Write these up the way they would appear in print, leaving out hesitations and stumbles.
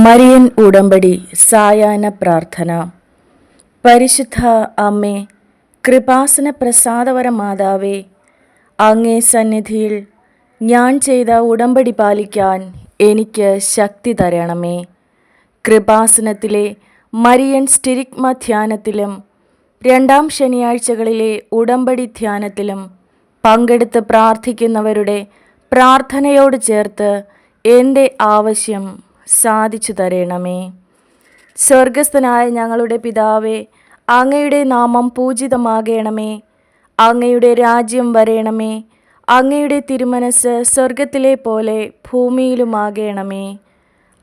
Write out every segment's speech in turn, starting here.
Marian ഉടമ്പടി സായാഹ്ന പ്രാർത്ഥന. പരിശുദ്ധ അമ്മേ, കൃപാസന പ്രസാദവര മാതാവേ, അങ്ങേ സന്നിധിയിൽ ഞാൻ ചെയ്ത ഉടമ്പടി പാലിക്കാൻ എനിക്ക് ശക്തി തരണമേ. കൃപാസനത്തിലെ മരിയൻ സ്റ്റിരിഗ്മ ധ്യാനത്തിലും രണ്ടാം ശനിയാഴ്ചകളിലെ ഉടമ്പടി ധ്യാനത്തിലും പങ്കെടുത്ത് പ്രാർത്ഥിക്കുന്നവരുടെ പ്രാർത്ഥനയോട് ചേർത്ത് എൻ്റെ ആവശ്യം സാധിച്ചു തരണമേ. സ്വർഗസ്ഥനായ ഞങ്ങളുടെ പിതാവേ, അങ്ങയുടെ നാമം പൂജിതമാകണമേ. അങ്ങയുടെ രാജ്യം വരേണമേ. അങ്ങയുടെ തിരുമനസ് സ്വർഗത്തിലെ പോലെ ഭൂമിയിലുമാകണമേ.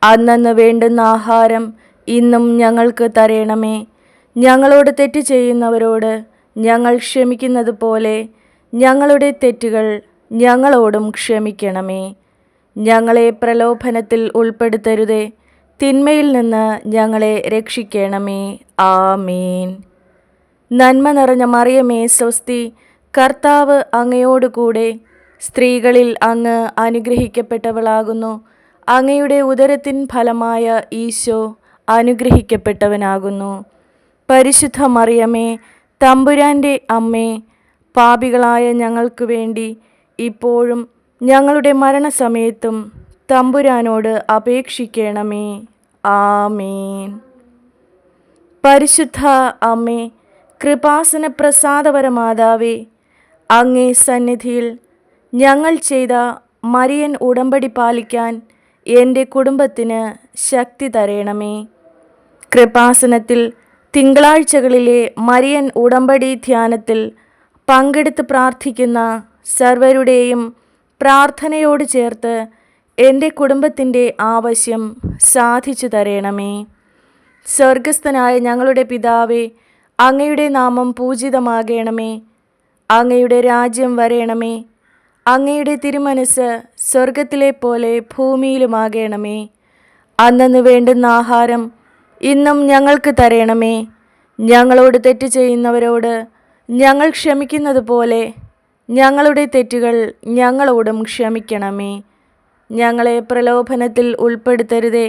അന്നന്ന് വേണ്ടുന്ന ആഹാരം ഇന്നും ഞങ്ങൾക്ക് തരണമേ. ഞങ്ങളോട് തെറ്റ് ചെയ്യുന്നവരോട് ഞങ്ങൾ ക്ഷമിക്കുന്നത് പോലെ ഞങ്ങളുടെ തെറ്റുകൾ ഞങ്ങളോടും ക്ഷമിക്കണമേ. ഞങ്ങളെ പ്രലോഭനത്തിൽ ഉൾപ്പെടുത്തരുതേ, തിന്മയിൽ നിന്ന് ഞങ്ങളെ രക്ഷിക്കണമേ. ആമീൻ. നന്മ നിറഞ്ഞ മറിയമേ സ്വസ്തി, കർത്താവ് അങ്ങയോടുകൂടെ സ്ത്രീകളിൽ അങ്ങ് അനുഗ്രഹിക്കപ്പെട്ടവളാകുന്നു. അങ്ങയുടെ ഉദരത്തിൻ ഫലമായ ഈശോ അനുഗ്രഹിക്കപ്പെട്ടവനാകുന്നു. പരിശുദ്ധ മറിയമേ, തമ്പുരാൻ്റെ അമ്മേ, പാപികളായ ഞങ്ങൾക്ക് വേണ്ടി ഇപ്പോഴും ഞങ്ങളുടെ മരണസമയത്തും തമ്പുരാനോട് അപേക്ഷിക്കണമേ. ആമേൻ. പരിശുദ്ധ അമ്മേ, കൃപാസന പ്രസാദവര മാതാവേ, അങ്ങേ സന്നിധിയിൽ ഞങ്ങൾ ചെയ്ത മരിയൻ ഉടമ്പടി പാലിക്കാൻ എൻ്റെ കുടുംബത്തിന് ശക്തി തരണമേ. കൃപാസനത്തിൽ തിങ്കളാഴ്ചകളിലെ മരിയൻ ഉടമ്പടി ധ്യാനത്തിൽ പങ്കെടുത്ത് പ്രാർത്ഥിക്കുന്ന സർവരുടെയും പ്രാർത്ഥനയോട് ചേർത്ത് എൻ്റെ കുടുംബത്തിൻ്റെ ആവശ്യം സാധിച്ചു തരണമേ. സ്വർഗസ്ഥനായ ഞങ്ങളുടെ പിതാവേ, അങ്ങയുടെ നാമം പൂജിതമാകണമേ. അങ്ങയുടെ രാജ്യം വരേണമേ. അങ്ങയുടെ തിരുമനസ് സ്വർഗത്തിലെ പോലെ ഭൂമിയിലുമാകണമേ. അന്നന്ന് വേണ്ടുന്ന ആഹാരം ഇന്നും ഞങ്ങൾക്ക് തരണമേ. ഞങ്ങളോട് തെറ്റ് ചെയ്യുന്നവരോട് ഞങ്ങൾ ക്ഷമിക്കുന്നത് പോലെ ഞങ്ങളുടെ തെറ്റുകൾ ഞങ്ങളോടും ക്ഷമിക്കണമേ. ഞങ്ങളെ പ്രലോഭനത്തിൽ ഉൾപ്പെടുത്തരുതേ,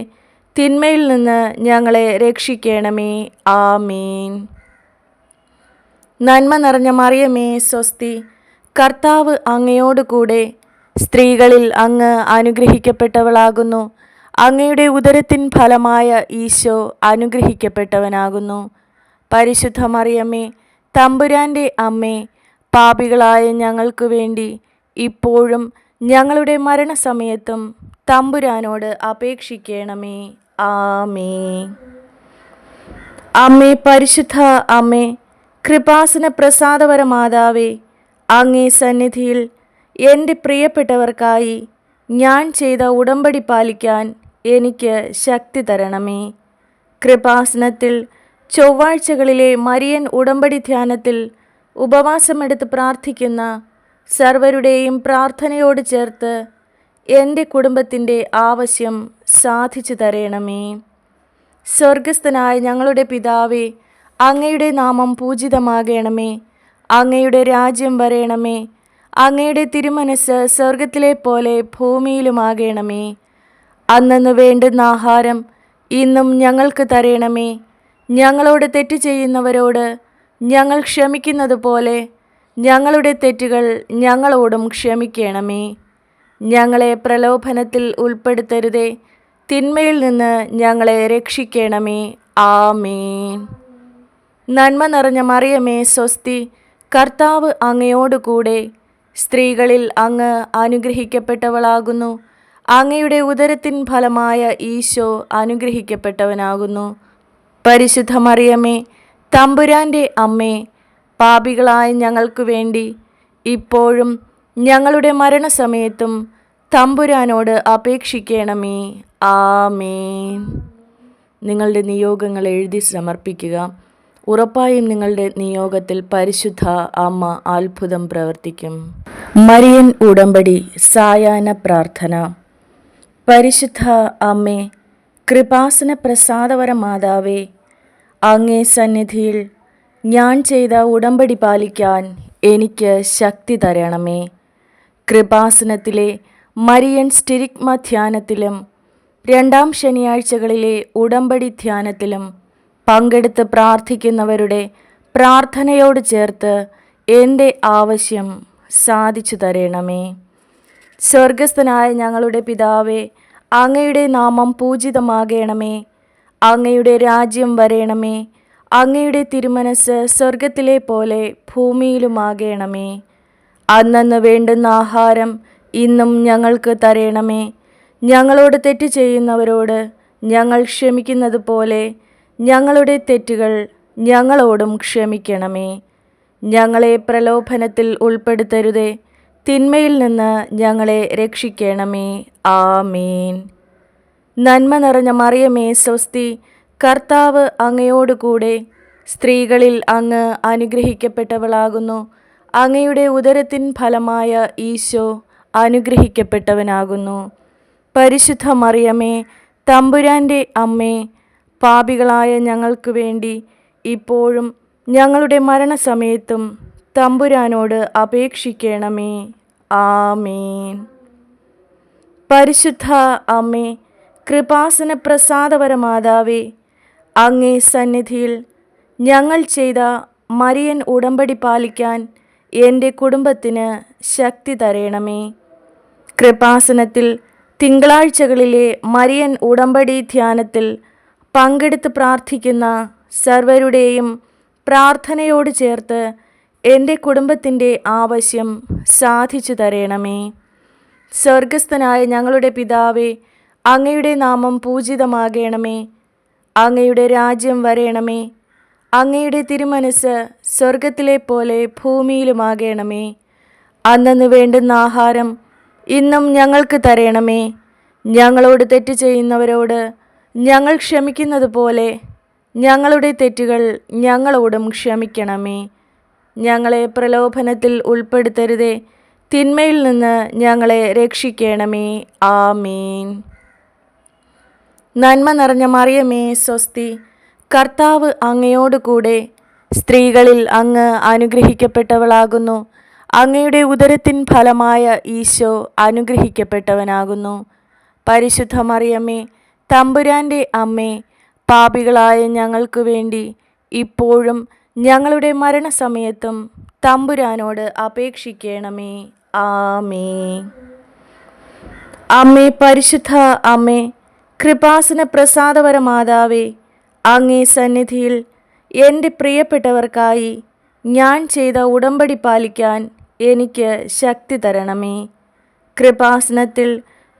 തിന്മയിൽ നിന്ന് ഞങ്ങളെ രക്ഷിക്കണമേ. ആമീൻ. നന്മ നിറഞ്ഞ മറിയമേ സ്വസ്തി, കർത്താവ് അങ്ങയോടുകൂടെ സ്ത്രീകളിൽ അങ്ങ് അനുഗ്രഹിക്കപ്പെട്ടവളാകുന്നു. അങ്ങയുടെ ഉദരത്തിൻ ഫലമായ ഈശോ അനുഗ്രഹിക്കപ്പെട്ടവനാകുന്നു. പരിശുദ്ധ മറിയമേ, തമ്പുരാൻ്റെ അമ്മേ, പാപികളായ ഞങ്ങൾക്ക് വേണ്ടി ഇപ്പോഴും ഞങ്ങളുടെ മരണസമയത്തും തമ്പുരാനോട് അപേക്ഷിക്കണമേ. ആമേൻ. അമ്മേ, പരിശുദ്ധ അമ്മേ, കൃപാസന പ്രസാദവര മാതാവേ, അങ്ങേ സന്നിധിയിൽ എൻ്റെ പ്രിയപ്പെട്ടവർക്കായി ഞാൻ ചെയ്ത ഉടമ്പടി പാലിക്കാൻ എനിക്ക് ശക്തി തരണമേ. കൃപാസനത്തിൽ ചൊവ്വാഴ്ചകളിലെ മരിയൻ ഉടമ്പടി ധ്യാനത്തിൽ ഉപവാസമെടുത്ത് പ്രാർത്ഥിക്കുന്ന സർവരുടെയും പ്രാർത്ഥനയോട് ചേർത്ത് എൻ്റെ കുടുംബത്തിൻ്റെ ആവശ്യം സാധിച്ചു തരണമേ. സ്വർഗസ്ഥനായ ഞങ്ങളുടെ പിതാവേ, അങ്ങയുടെ നാമം പൂജിതമാകണമേ. അങ്ങയുടെ രാജ്യം വരേണമേ. അങ്ങയുടെ തിരുമനസ് സ്വർഗത്തിലെ പോലെ ഭൂമിയിലുമാകണമേ. അന്നന്ന് വേണ്ടുന്ന ആഹാരം ഇന്നും ഞങ്ങൾക്ക് തരണമേ. ഞങ്ങളോട് തെറ്റ് ചെയ്യുന്നവരോട് ഞങ്ങൾ ക്ഷമിക്കുന്നത് പോലെ ഞങ്ങളുടെ തെറ്റുകൾ ഞങ്ങളോടും ക്ഷമിക്കണമേ. ഞങ്ങളെ പ്രലോഭനത്തിൽ ഉൾപ്പെടുത്തരുതേ, തിന്മയിൽ നിന്ന് ഞങ്ങളെ രക്ഷിക്കണമേ. ആമേൻ. നന്മ നിറഞ്ഞ മറിയമേ സ്വസ്തി, കർത്താവ് അങ്ങയോടുകൂടെ സ്ത്രീകളിൽ അങ്ങ് അനുഗ്രഹിക്കപ്പെട്ടവളാകുന്നു. അങ്ങയുടെ ഉദരത്തിൻ ഫലമായ ഈശോ അനുഗ്രഹിക്കപ്പെട്ടവനാകുന്നു. പരിശുദ്ധ മറിയമേ, തമ്പുരാൻ്റെ അമ്മേ, പാപികളായ ഞങ്ങൾക്ക് വേണ്ടി ഇപ്പോഴും ഞങ്ങളുടെ മരണസമയത്തും തമ്പുരാനോട് അപേക്ഷിക്കണമേ. ആമേൻ. നിങ്ങളുടെ നിയോഗങ്ങൾ എഴുതി സമർപ്പിക്കുക. ഉറപ്പായും നിങ്ങളുടെ നിയോഗത്തിൽ പരിശുദ്ധ അമ്മ അത്ഭുതം പ്രവർത്തിക്കും. മരിയൻ ഉടമ്പടി സായാഹ്ന പ്രാർത്ഥന. പരിശുദ്ധ അമ്മേ, കൃപാസന പ്രസാദവര മാതാവേ, അങ്ങേ സന്നിധിയിൽ ഞാൻ ചെയ്ത ഉടമ്പടി പാലിക്കാൻ എനിക്ക് ശക്തി തരണമേ. കൃപാസനത്തിലെ മരിയൻ സ്റ്റിരിഗ്മ ധ്യാനത്തിലും രണ്ടാം ശനിയാഴ്ചകളിലെ ഉടമ്പടി ധ്യാനത്തിലും പങ്കെടുത്ത് പ്രാർത്ഥിക്കുന്നവരുടെ പ്രാർത്ഥനയോട് ചേർത്ത് എൻ്റെ ആവശ്യം സാധിച്ചു തരണമേ. സ്വർഗസ്ഥനായ ഞങ്ങളുടെ പിതാവേ, അങ്ങയുടെ നാമം പൂജിതമാകണമേ. അങ്ങയുടെ രാജ്യം വരേണമേ. അങ്ങയുടെ തിരുമനസ് സ്വർഗത്തിലെ പോലെ ഭൂമിയിലുമാകണമേ. അന്നന്ന് വേണ്ടുന്ന ആഹാരം ഇന്നും ഞങ്ങൾക്ക് തരണമേ. ഞങ്ങളോട് തെറ്റ് ചെയ്യുന്നവരോട് ഞങ്ങൾ ക്ഷമിക്കുന്നത് പോലെ ഞങ്ങളുടെ തെറ്റുകൾ ഞങ്ങളോടും ക്ഷമിക്കണമേ. ഞങ്ങളെ പ്രലോഭനത്തിൽ ഉൾപ്പെടുത്തരുതേ, തിന്മയിൽ നിന്ന് ഞങ്ങളെ രക്ഷിക്കണമേ. ആമേൻ. നന്മ നിറഞ്ഞ മറിയമേ സ്വസ്തി, കർത്താവ് അങ്ങയോടുകൂടെ സ്ത്രീകളിൽ അങ്ങ് അനുഗ്രഹിക്കപ്പെട്ടവളാകുന്നു. അങ്ങയുടെ ഉദരത്തിൻ ഫലമായ ഈശോ അനുഗ്രഹിക്കപ്പെട്ടവനാകുന്നു. പരിശുദ്ധ മറിയമേ, തമ്പുരാൻ്റെ അമ്മേ, പാപികളായ ഞങ്ങൾക്ക് വേണ്ടി ഇപ്പോഴും ഞങ്ങളുടെ മരണസമയത്തും തമ്പുരാനോട് അപേക്ഷിക്കണമേ. ആമേൻ. പരിശുദ്ധ അമ്മേ, കൃപാസന പ്രസാദപരമാതാവേ, അങ്ങേ സന്നിധിയിൽ ഞങ്ങൾ ചെയ്ത മരിയൻ ഉടമ്പടി പാലിക്കാൻ എൻ്റെ കുടുംബത്തിന് ശക്തി തരണമേ. കൃപാസനത്തിൽ തിങ്കളാഴ്ചകളിലെ മരിയൻ ഉടമ്പടി ധ്യാനത്തിൽ പങ്കെടുത്ത് പ്രാർത്ഥിക്കുന്ന സർവരുടെയും പ്രാർത്ഥനയോട് ചേർത്ത് എൻ്റെ കുടുംബത്തിൻ്റെ ആവശ്യം സാധിച്ചു തരണമേ. സ്വർഗസ്ഥനായ ഞങ്ങളുടെ പിതാവേ, അങ്ങയുടെ നാമം പൂജിതമാകണമേ. അങ്ങയുടെ രാജ്യം വരേണമേ. അങ്ങയുടെ തിരുമനസ് സ്വർഗത്തിലെ പോലെ ഭൂമിയിലുമാകണമേ. അന്നന്ന് വേണ്ടുന്ന ആഹാരം ഇന്നും ഞങ്ങൾക്ക് തരണമേ. ഞങ്ങളോട് തെറ്റ് ചെയ്യുന്നവരോട് ഞങ്ങൾ ക്ഷമിക്കുന്നത് പോലെ ഞങ്ങളുടെ തെറ്റുകൾ ഞങ്ങളോടും ക്ഷമിക്കണമേ. ഞങ്ങളെ പ്രലോഭനത്തിൽ ഉൾപ്പെടുത്തരുതേ, തിന്മയിൽ നിന്ന് ഞങ്ങളെ രക്ഷിക്കണമേ. ആമേൻ. നന്മ നിറഞ്ഞ മറിയമേ സ്വസ്തി, കർത്താവ് അങ്ങയോടുകൂടെ സ്ത്രീകളിൽ അങ്ങ് അനുഗ്രഹിക്കപ്പെട്ടവളാകുന്നു. അങ്ങയുടെ ഉദരത്തിൻ ഫലമായ ഈശോ അനുഗ്രഹിക്കപ്പെട്ടവനാകുന്നു. പരിശുദ്ധ മറിയമേ, തമ്പുരാൻ്റെ അമ്മേ, പാപികളായ ഞങ്ങൾക്ക് വേണ്ടി ഇപ്പോഴും ഞങ്ങളുടെ മരണസമയത്തും തമ്പുരാനോട് അപേക്ഷിക്കണമേ. ആമേൻ. അമ്മേ, പരിശുദ്ധ അമ്മേ, കൃപാസന പ്രസാദപരമാതാവേ, അങ്ങേ സന്നിധിയിൽ എൻ്റെ പ്രിയപ്പെട്ടവർക്കായി ഞാൻ ചെയ്ത ഉടമ്പടി പാലിക്കാൻ എനിക്ക് ശക്തി തരണമേ. കൃപാസനത്തിൽ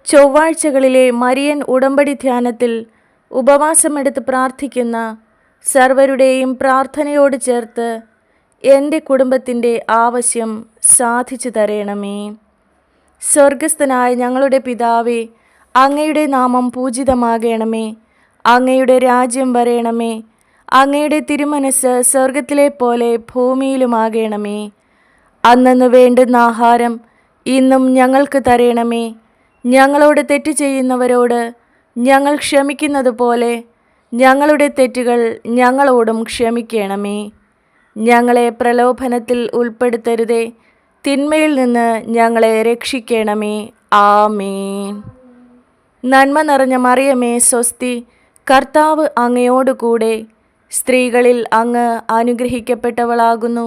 ചൊവ്വാഴ്ചകളിലെ മരിയൻ ഉടമ്പടി ധ്യാനത്തിൽ ഉപവാസമെടുത്ത് പ്രാർത്ഥിക്കുന്ന സർവരുടെയും പ്രാർത്ഥനയോട് ചേർത്ത് എൻ്റെ കുടുംബത്തിൻ്റെ ആവശ്യം സാധിച്ചു തരണമേ. സ്വർഗസ്ഥനായ ഞങ്ങളുടെ പിതാവേ, അങ്ങയുടെ നാമം പൂജിതമാകണമേ. അങ്ങയുടെ രാജ്യം വരേണമേ. അങ്ങയുടെ തിരുമനസ് സ്വർഗത്തിലെ പോലെ ഭൂമിയിലുമാകണമേ. അന്നന്ന് വേണ്ടുന്ന ആഹാരം ഇന്നും ഞങ്ങൾക്ക് തരണമേ. ഞങ്ങളോട് തെറ്റ് ചെയ്യുന്നവരോട് ഞങ്ങൾ ക്ഷമിക്കുന്നത് പോലെ ഞങ്ങളുടെ തെറ്റുകൾ ഞങ്ങളോടും ക്ഷമിക്കണമേ. ഞങ്ങളെ പ്രലോഭനത്തിൽ ഉൾപ്പെടുത്തരുതേ, തിന്മയിൽ നിന്ന് ഞങ്ങളെ രക്ഷിക്കണമേ. ആമേൻ. നന്മ നിറഞ്ഞ മറിയമേ സ്വസ്തി, കർത്താവ് അങ്ങയോടുകൂടെ സ്ത്രീകളിൽ അങ്ങ് അനുഗ്രഹിക്കപ്പെട്ടവളാകുന്നു.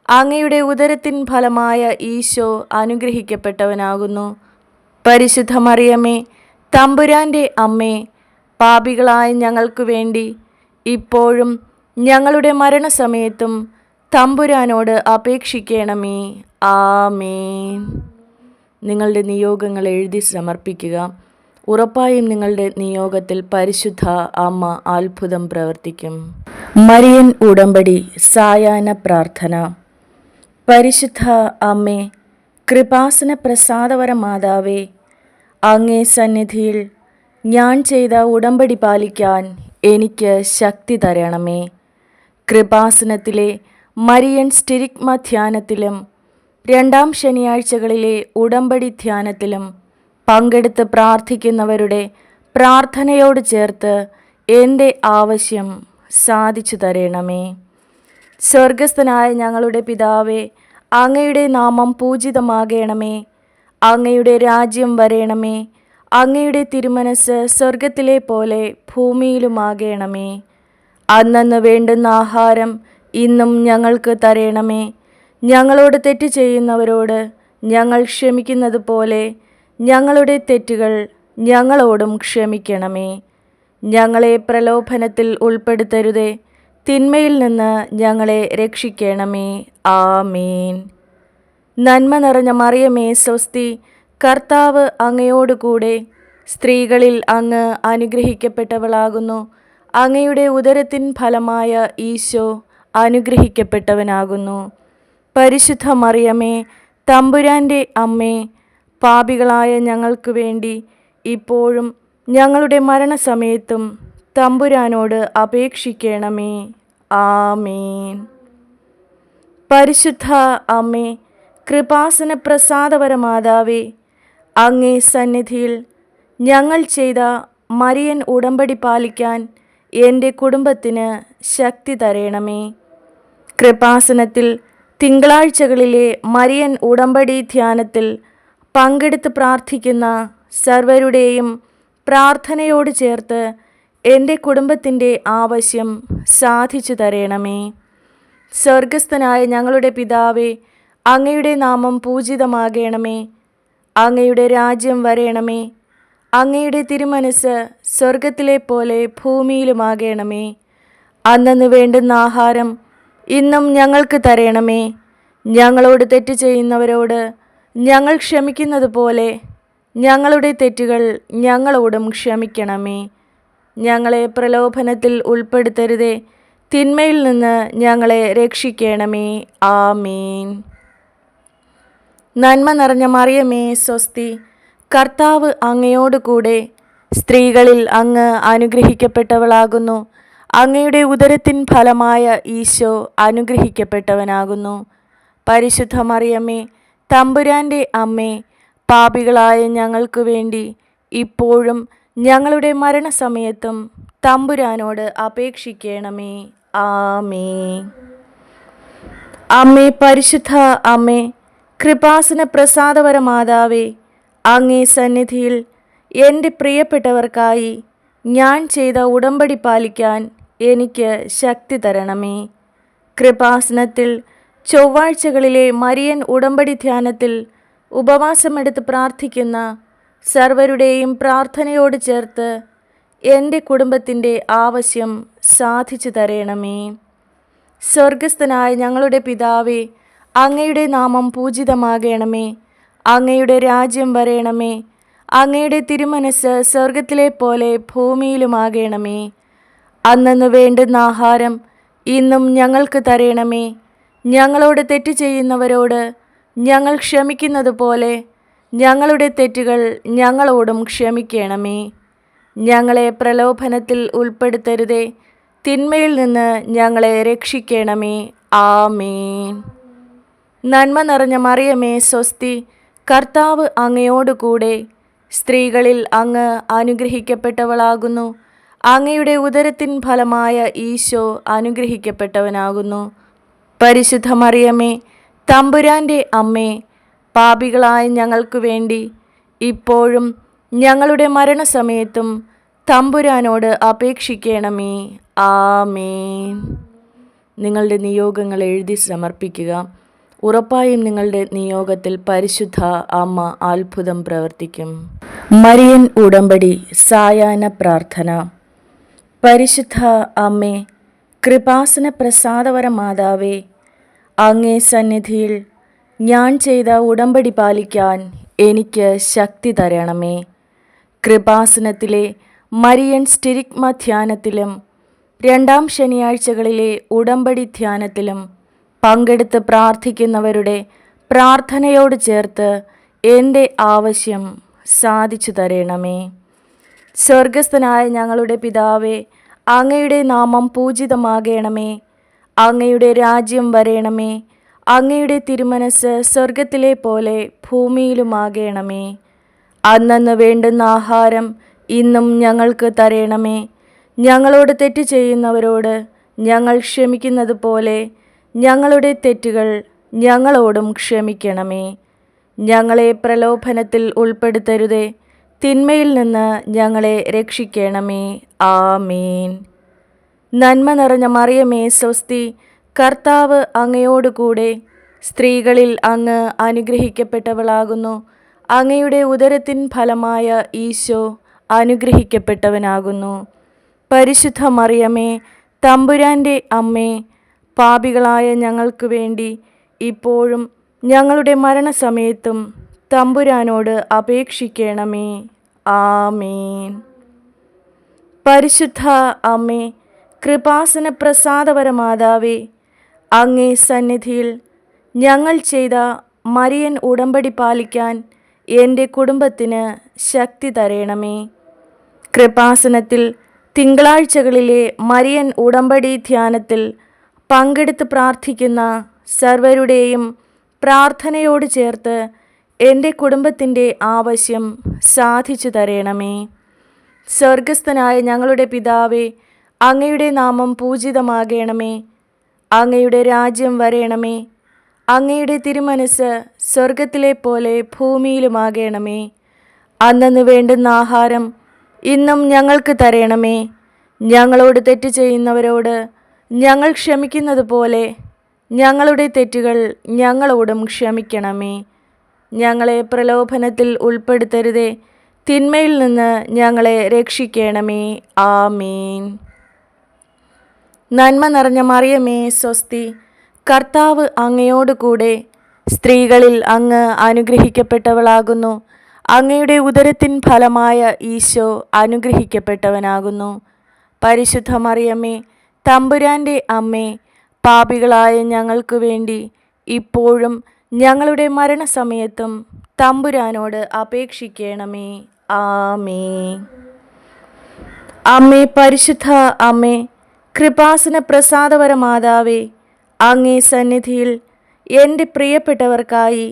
അങ്ങയുടെ ഉദരത്തിൻ ഫലമായ ഈശോ അനുഗ്രഹിക്കപ്പെട്ടവനാകുന്നു. പരിശുദ്ധ മറിയമേ, തമ്പുരാൻ്റെ അമ്മേ, പാപികളായ ഞങ്ങൾക്ക് വേണ്ടി ഇപ്പോഴും ഞങ്ങളുടെ മരണസമയത്തും തമ്പുരാനോട് അപേക്ഷിക്കണമേ. ആമേൻ. നിങ്ങളുടെ നിയോഗങ്ങൾ എഴുതി സമർപ്പിക്കുക. ഉറപ്പായും നിങ്ങളുടെ നിയോഗത്തിൽ പരിശുദ്ധ അമ്മ അത്ഭുതം പ്രവർത്തിക്കും. മരിയൻ ഉടമ്പടി സായാഹ്ന പ്രാർത്ഥന. പരിശുദ്ധ അമ്മേ, കൃപാസന പ്രസാദപര മാതാവേ, അങ്ങേ സന്നിധിയിൽ ഞാൻ ചെയ്ത ഉടമ്പടി പാലിക്കാൻ എനിക്ക് ശക്തി തരണമേ. കൃപാസനത്തിലെ മരിയൻ സ്റ്റിരിഗ്മ ധ്യാനത്തിലും രണ്ടാം ശനിയാഴ്ചകളിലെ ഉടമ്പടി ധ്യാനത്തിലും പങ്കെടുത്ത് പ്രാർത്ഥിക്കുന്നവരുടെ പ്രാർത്ഥനയോട് ചേർത്ത് എൻ്റെ ആവശ്യം സാധിച്ചു തരണമേ. സ്വർഗസ്ഥനായ ഞങ്ങളുടെ പിതാവേ, അങ്ങയുടെ നാമം പൂജിതമാകണമേ. അങ്ങയുടെ രാജ്യം വരേണമേ. അങ്ങയുടെ തിരുമനസ് സ്വർഗത്തിലെ പോലെ ഭൂമിയിലുമാകണമേ. അന്നന്ന് വേണ്ടുന്ന ആഹാരം ഇന്നും ഞങ്ങൾക്ക് തരണമേ. ഞങ്ങളോട് തെറ്റ് ചെയ്യുന്നവരോട് ഞങ്ങൾ ക്ഷമിക്കുന്നത് പോലെ ഞങ്ങളുടെ തെറ്റുകൾ ഞങ്ങളോടും ക്ഷമിക്കണമേ. ഞങ്ങളെ പ്രലോഭനത്തിൽ ഉൾപ്പെടുത്തരുതേ, തിന്മയിൽ നിന്ന് ഞങ്ങളെ രക്ഷിക്കണമേ. ആമേൻ. നന്മ നിറഞ്ഞ മറിയമേ സ്വസ്തി, കർത്താവ് അങ്ങയോടുകൂടെ സ്ത്രീകളിൽ അങ്ങ് അനുഗ്രഹിക്കപ്പെട്ടവളാകുന്നു. അങ്ങയുടെ ഉദരത്തിൻ ഫലമായ ഈശോ അനുഗ്രഹിക്കപ്പെട്ടവനാകുന്നു. പരിശുദ്ധ മറിയമേ, തമ്പുരാൻ്റെ അമ്മേ, പാപികളായ ഞങ്ങൾക്ക് വേണ്ടി ഇപ്പോഴും ഞങ്ങളുടെ മരണസമയത്തും തമ്പുരാനോട് അപേക്ഷിക്കണമേ. ആമേൻ. പരിശുദ്ധ അമ്മേ, കൃപാസന പ്രസാദപരമാതാവേ, അങ്ങേ സന്നിധിയിൽ ഞങ്ങൾ ചെയ്ത മരിയൻ ഉടമ്പടി പാലിക്കാൻ എൻ്റെ കുടുംബത്തിന് ശക്തി തരണമേ. കൃപാസനത്തിൽ തിങ്കളാഴ്ചകളിലെ മരിയൻ ഉടമ്പടി ധ്യാനത്തിൽ പങ്കെടുത്ത് പ്രാർത്ഥിക്കുന്ന സർവരുടെയും പ്രാർത്ഥനയോട് ചേർത്ത് എൻ്റെ കുടുംബത്തിൻ്റെ ആവശ്യം സാധിച്ചു തരണമേ. സ്വർഗസ്ഥനായ ഞങ്ങളുടെ പിതാവേ, അങ്ങയുടെ നാമം പൂജിതമാകണമേ. അങ്ങയുടെ രാജ്യം വരേണമേ. അങ്ങയുടെ തിരുമനസ് സ്വർഗത്തിലെ പോലെ ഭൂമിയിലുമാകണമേ. അന്നന്ന് വേണ്ടുന്ന ആഹാരം ഇന്നും ഞങ്ങൾക്ക് തരണമേ. ഞങ്ങളോട് തെറ്റ് ചെയ്യുന്നവരോട് ഞങ്ങൾ ക്ഷമിക്കുന്നത് പോലെ ഞങ്ങളുടെ തെറ്റുകൾ ഞങ്ങളോടും ക്ഷമിക്കണമേ. ഞങ്ങളെ പ്രലോഭനത്തിൽ ഉൾപ്പെടുത്തരുതേ, തിന്മയിൽ നിന്ന് ഞങ്ങളെ രക്ഷിക്കണമേ. ആമേൻ. നന്മ നിറഞ്ഞ മറിയമേ സ്വസ്തി, കർത്താവ് അങ്ങയോടുകൂടെ സ്ത്രീകളിൽ അങ്ങ് അനുഗ്രഹിക്കപ്പെട്ടവളാകുന്നു. അങ്ങയുടെ ഉദരത്തിൻ ഫലമായ ഈശോ അനുഗ്രഹിക്കപ്പെട്ടവനാകുന്നു. പരിശുദ്ധ മറിയമേ, തമ്പുരാൻ്റെ അമ്മേ, പാപികളായ ഞങ്ങൾക്ക് വേണ്ടി ഇപ്പോഴും ഞങ്ങളുടെ മരണസമയത്തും തമ്പുരാനോട് അപേക്ഷിക്കണമേ. ആമേൻ. അമ്മേ, പരിശുദ്ധ അമ്മേ, കൃപാസന പ്രസാദപരമാതാവേ, അങ്ങേ സന്നിധിയിൽ എൻ്റെ പ്രിയപ്പെട്ടവർക്കായി ഞാൻ ചെയ്ത ഉടമ്പടി പാലിക്കാൻ എനിക്ക് ശക്തി തരണമേ. കൃപാസനത്തിൽ ചൊവ്വാഴ്ചകളിലെ മരിയൻ ഉടമ്പടി ധ്യാനത്തിൽ ഉപവാസമെടുത്ത് പ്രാർത്ഥിക്കുന്ന സർവരുടെയും പ്രാർത്ഥനയോട് ചേർത്ത് എൻ്റെ കുടുംബത്തിൻ്റെ ആവശ്യം സാധിച്ചു തരണമേ. സ്വർഗസ്ഥനായ ഞങ്ങളുടെ പിതാവേ, അങ്ങയുടെ നാമം പൂജിതമാകണമേ. അങ്ങയുടെ രാജ്യം വരേണമേ. അങ്ങയുടെ തിരുമനസ് സ്വർഗത്തിലെ പോലെ ഭൂമിയിലുമാകണമേ. അന്നന്ന് വേണ്ടുന്ന ആഹാരം ഇന്നും ഞങ്ങൾക്ക് തരണമേ. ഞങ്ങളോട് തെറ്റ് ചെയ്യുന്നവരോട് ഞങ്ങൾ ക്ഷമിക്കുന്നത് പോലെ ഞങ്ങളുടെ തെറ്റുകൾ ഞങ്ങളോടും ക്ഷമിക്കണമേ. ഞങ്ങളെ പ്രലോഭനത്തിൽ ഉൾപ്പെടുത്തരുതേ, തിന്മയിൽ നിന്ന് ഞങ്ങളെ രക്ഷിക്കണമേ. ആമേൻ. നന്മ നിറഞ്ഞ മറിയമേ സ്വസ്തി, കർത്താവ് അങ്ങയോടുകൂടെ സ്ത്രീകളിൽ അങ്ങ് അനുഗ്രഹിക്കപ്പെട്ടവളാകുന്നു. അങ്ങയുടെ ഉദരത്തിൻ ഫലമായ ഈശോ അനുഗ്രഹിക്കപ്പെട്ടവനാകുന്നു. പരിശുദ്ധ മറിയമേ, തമ്പുരാൻ്റെ അമ്മേ, പാപികളായ ഞങ്ങൾക്ക് വേണ്ടി ഇപ്പോഴും ഞങ്ങളുടെ മരണസമയത്തും തമ്പുരാനോട് അപേക്ഷിക്കണമേ. ആമേൻ. നിങ്ങളുടെ നിയോഗങ്ങൾ എഴുതി സമർപ്പിക്കുക. ഉറപ്പായും നിങ്ങളുടെ നിയോഗത്തിൽ പരിശുദ്ധ അമ്മ അത്ഭുതം പ്രവർത്തിക്കും. മരിയൻ ഉടമ്പടി സായാഹ്ന പ്രാർത്ഥന. പരിശുദ്ധ അമ്മേ, കൃപാസന പ്രസാദപരമാതാവേ, അങ്ങേ സന്നിധിയിൽ ഞാൻ ചെയ്ത ഉടമ്പടി പാലിക്കാൻ എനിക്ക് ശക്തി തരണമേ. കൃപാസനത്തിലെ മരിയൻ സ്റ്റിരിഗ്മ ധ്യാനത്തിലും രണ്ടാം ശനിയാഴ്ചകളിലെ ഉടമ്പടി ധ്യാനത്തിലും പങ്കെടുത്ത് പ്രാർത്ഥിക്കുന്നവരുടെ പ്രാർത്ഥനയോട് ചേർത്ത് എൻ്റെ ആവശ്യം സാധിച്ചു തരണമേ. സ്വർഗസ്ഥനായ ഞങ്ങളുടെ പിതാവേ, അങ്ങയുടെ നാമം പൂജിതമാകണമേ. അങ്ങയുടെ രാജ്യം വരേണമേ. അങ്ങയുടെ തിരുമനസ് സ്വർഗത്തിലെ പോലെ ഭൂമിയിലുമാകണമേ. അന്നന്ന് വേണ്ടുന്ന ആഹാരം ഇന്നും ഞങ്ങൾക്ക് തരണമേ. ഞങ്ങളോട് തെറ്റ് ചെയ്യുന്നവരോട് ഞങ്ങൾ ക്ഷമിക്കുന്നത് പോലെ ഞങ്ങളുടെ തെറ്റുകൾ ഞങ്ങളോടും ക്ഷമിക്കണമേ. ഞങ്ങളെ പ്രലോഭനത്തിൽ ഉൾപ്പെടുത്തരുതേ, തിന്മയിൽ നിന്ന് ഞങ്ങളെ രക്ഷിക്കണമേ. ആമേൻ. നന്മ നിറഞ്ഞ മറിയമേ സ്വസ്തി, കർത്താവ് അങ്ങയോടുകൂടെ സ്ത്രീകളിൽ അങ്ങ് അനുഗ്രഹിക്കപ്പെട്ടവളാകുന്നു. അങ്ങയുടെ ഉദരത്തിൻ ഫലമായ ഈശോ അനുഗ്രഹിക്കപ്പെട്ടവനാകുന്നു. പരിശുദ്ധ മറിയമേ, തമ്പുരാൻ്റെ അമ്മേ, പാപികളായ ഞങ്ങൾക്ക് വേണ്ടി ഇപ്പോഴും ഞങ്ങളുടെ മരണസമയത്തും തമ്പുരാനോട് അപേക്ഷിക്കണമേ. ആമേൻ. പരിശുദ്ധ അമ്മേ, കൃപാസന പ്രസാദപരമാതാവേ, അങ്ങേ സന്നിധിയിൽ ഞങ്ങൾ ചെയ്ത മരിയൻ ഉടമ്പടി പാലിക്കാൻ എൻ്റെ കുടുംബത്തിന് ശക്തി തരയണമേ. കൃപാസനത്തിൽ തിങ്കളാഴ്ചകളിലെ മരിയൻ ഉടമ്പടി ധ്യാനത്തിൽ പങ്കെടുത്ത് പ്രാർത്ഥിക്കുന്ന സർവരുടെയും പ്രാർത്ഥനയോട് ചേർത്ത് എൻ്റെ കുടുംബത്തിൻ്റെ ആവശ്യം സാധിച്ചു തരയണമേ. സ്വർഗസ്ഥനായ ഞങ്ങളുടെ പിതാവേ, അങ്ങയുടെ നാമം പൂജിതമാകണമേ. അങ്ങയുടെ രാജ്യം വരയണമേ. അങ്ങയുടെ തിരുമനസ് സ്വർഗത്തിലെ പോലെ ഭൂമിയിലുമാകണമേ. അന്നന്ന് വേണ്ടുന്ന ആഹാരം ഇന്നും ഞങ്ങൾക്ക് തരയണമേ. ഞങ്ങളോട് തെറ്റ് ചെയ്യുന്നവരോട് ഞങ്ങൾ ക്ഷമിക്കുന്നത് പോലെ ഞങ്ങളുടെ തെറ്റുകൾ ഞങ്ങളോടും ക്ഷമിക്കണമേ. ഞങ്ങളെ പ്രലോഭനത്തിൽ ഉൾപ്പെടുത്തരുതേ, തിന്മയിൽ നിന്ന് ഞങ്ങളെ രക്ഷിക്കണമേ. ആമേൻ. നന്മ നിറഞ്ഞ മറിയമേ സ്വസ്തി, കർത്താവ് അങ്ങയോടുകൂടെ സ്ത്രീകളിൽ അങ്ങ് അനുഗ്രഹിക്കപ്പെട്ടവളാകുന്നു. അങ്ങയുടെ ഉദരത്തിൻ ഫലമായ ഈശോ അനുഗ്രഹിക്കപ്പെട്ടവനാകുന്നു. പരിശുദ്ധ മറിയമേ, തമ്പുരാൻ്റെ അമ്മേ, പാപികളായ ഞങ്ങൾക്ക് വേണ്ടി ഇപ്പോഴും ഞങ്ങളുടെ മരണസമയത്തും തമ്പുരാനോട് അപേക്ഷിക്കണമേ. ആമേൻ. അമ്മേ, പരിശുദ്ധ അമ്മേ, കൃപാസന പ്രസാദപരമാതാവേ, അങ്ങേ സന്നിധിയിൽ എൻ്റെ പ്രിയപ്പെട്ടവർക്കായി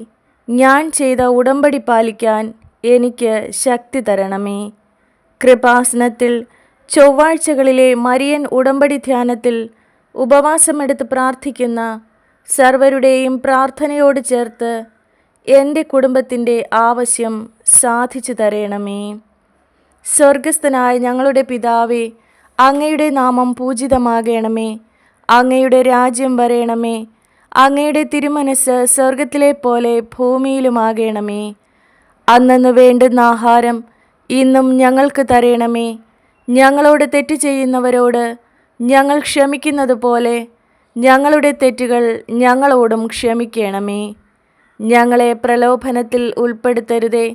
ഞാൻ ചെയ്ത ഉടമ്പടി പാലിക്കാൻ എനിക്ക് ശക്തി തരണമേ. കൃപാസനത്തിൽ ചൊവ്വാഴ്ചകളിലെ മരിയൻ ഉടമ്പടി ധ്യാനത്തിൽ ഉപവാസമെടുത്ത് പ്രാർത്ഥിക്കുന്ന സർവരുടെയും പ്രാർത്ഥനയോട് ചേർത്ത് എൻ്റെ കുടുംബത്തിൻ്റെ ആവശ്യം സാധിച്ചു തരണമേ. സ്വർഗസ്ഥനായ ഞങ്ങളുടെ പിതാവേ, അങ്ങയുടെ നാമം പൂജിതമാകണമേ. അങ്ങയുടെ രാജ്യം വരയണമേ. അങ്ങയുടെ തിരുമനസ് സ്വർഗത്തിലെ പോലെ ഭൂമിയിലുമാകണമേ. അന്നന്ന് വേണ്ടുന്ന ആഹാരം ഇന്നും ഞങ്ങൾക്ക് തരയണമേ. ഞങ്ങളോട് തെറ്റ് ചെയ്യുന്നവരോട് ഞങ്ങൾ ക്ഷമിക്കുന്നത് പോലെ ഞങ്ങളുടെ തെറ്റുകൾ ഞങ്ങളോടും ക്ഷമിക്കണമേ. ഞങ്ങളെ പ്രലോഭനത്തിൽ ഉൾപ്പെടുത്തരുതേ,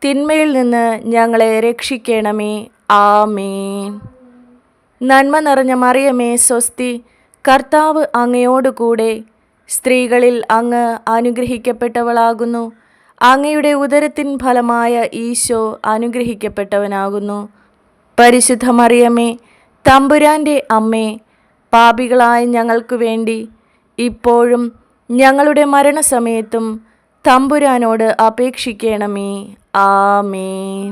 തിന്മയിൽ നിന്ന് ഞങ്ങളെ രക്ഷിക്കണമേ. ആമേൻ. നന്മ നിറഞ്ഞ മറിയമേ സ്വസ്തി, കർത്താവ് അങ്ങയോടുകൂടെ സ്ത്രീകളിൽ അങ്ങ് അനുഗ്രഹിക്കപ്പെട്ടവളാകുന്നു. അങ്ങയുടെ ഉദരത്തിൻ ഫലമായ ഈശോ അനുഗ്രഹിക്കപ്പെട്ടവനാകുന്നു. പരിശുദ്ധ മറിയമേ, തമ്പുരാൻ്റെ അമ്മേ, പാപികളായ ഞങ്ങൾക്ക് വേണ്ടി ഇപ്പോഴും ഞങ്ങളുടെ മരണസമയത്തും തമ്പുരാനോട് അപേക്ഷിക്കണമേ. ആമേൻ.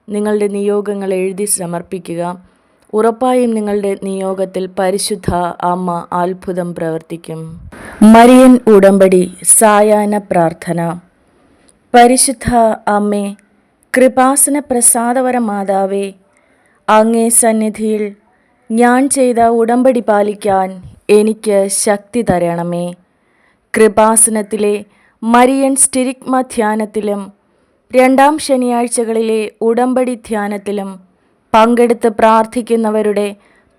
നിങ്ങളുടെ നിയോഗങ്ങൾ എഴുതി സമർപ്പിക്കുക. ഉറപ്പായും നിങ്ങളുടെ നിയോഗത്തിൽ പരിശുദ്ധ അമ്മ അത്ഭുതം പ്രവർത്തിക്കും. മരിയൻ ഉടമ്പടി സായാഹ്ന പ്രാർത്ഥന. പരിശുദ്ധ അമ്മേ, കൃപാസന പ്രസാദപര മാതാവേ, അങ്ങേ സന്നിധിയിൽ ഞാൻ ചെയ്ത ഉടമ്പടി പാലിക്കാൻ എനിക്ക് ശക്തി തരണമേ. കൃപാസനത്തിലെ മരിയൻ സ്റ്റിരിഗ്മ ധ്യാനത്തിലും രണ്ടാം ശനിയാഴ്ചകളിലെ ഉടമ്പടി ധ്യാനത്തിലും പങ്കെടുത്ത് പ്രാർത്ഥിക്കുന്നവരുടെ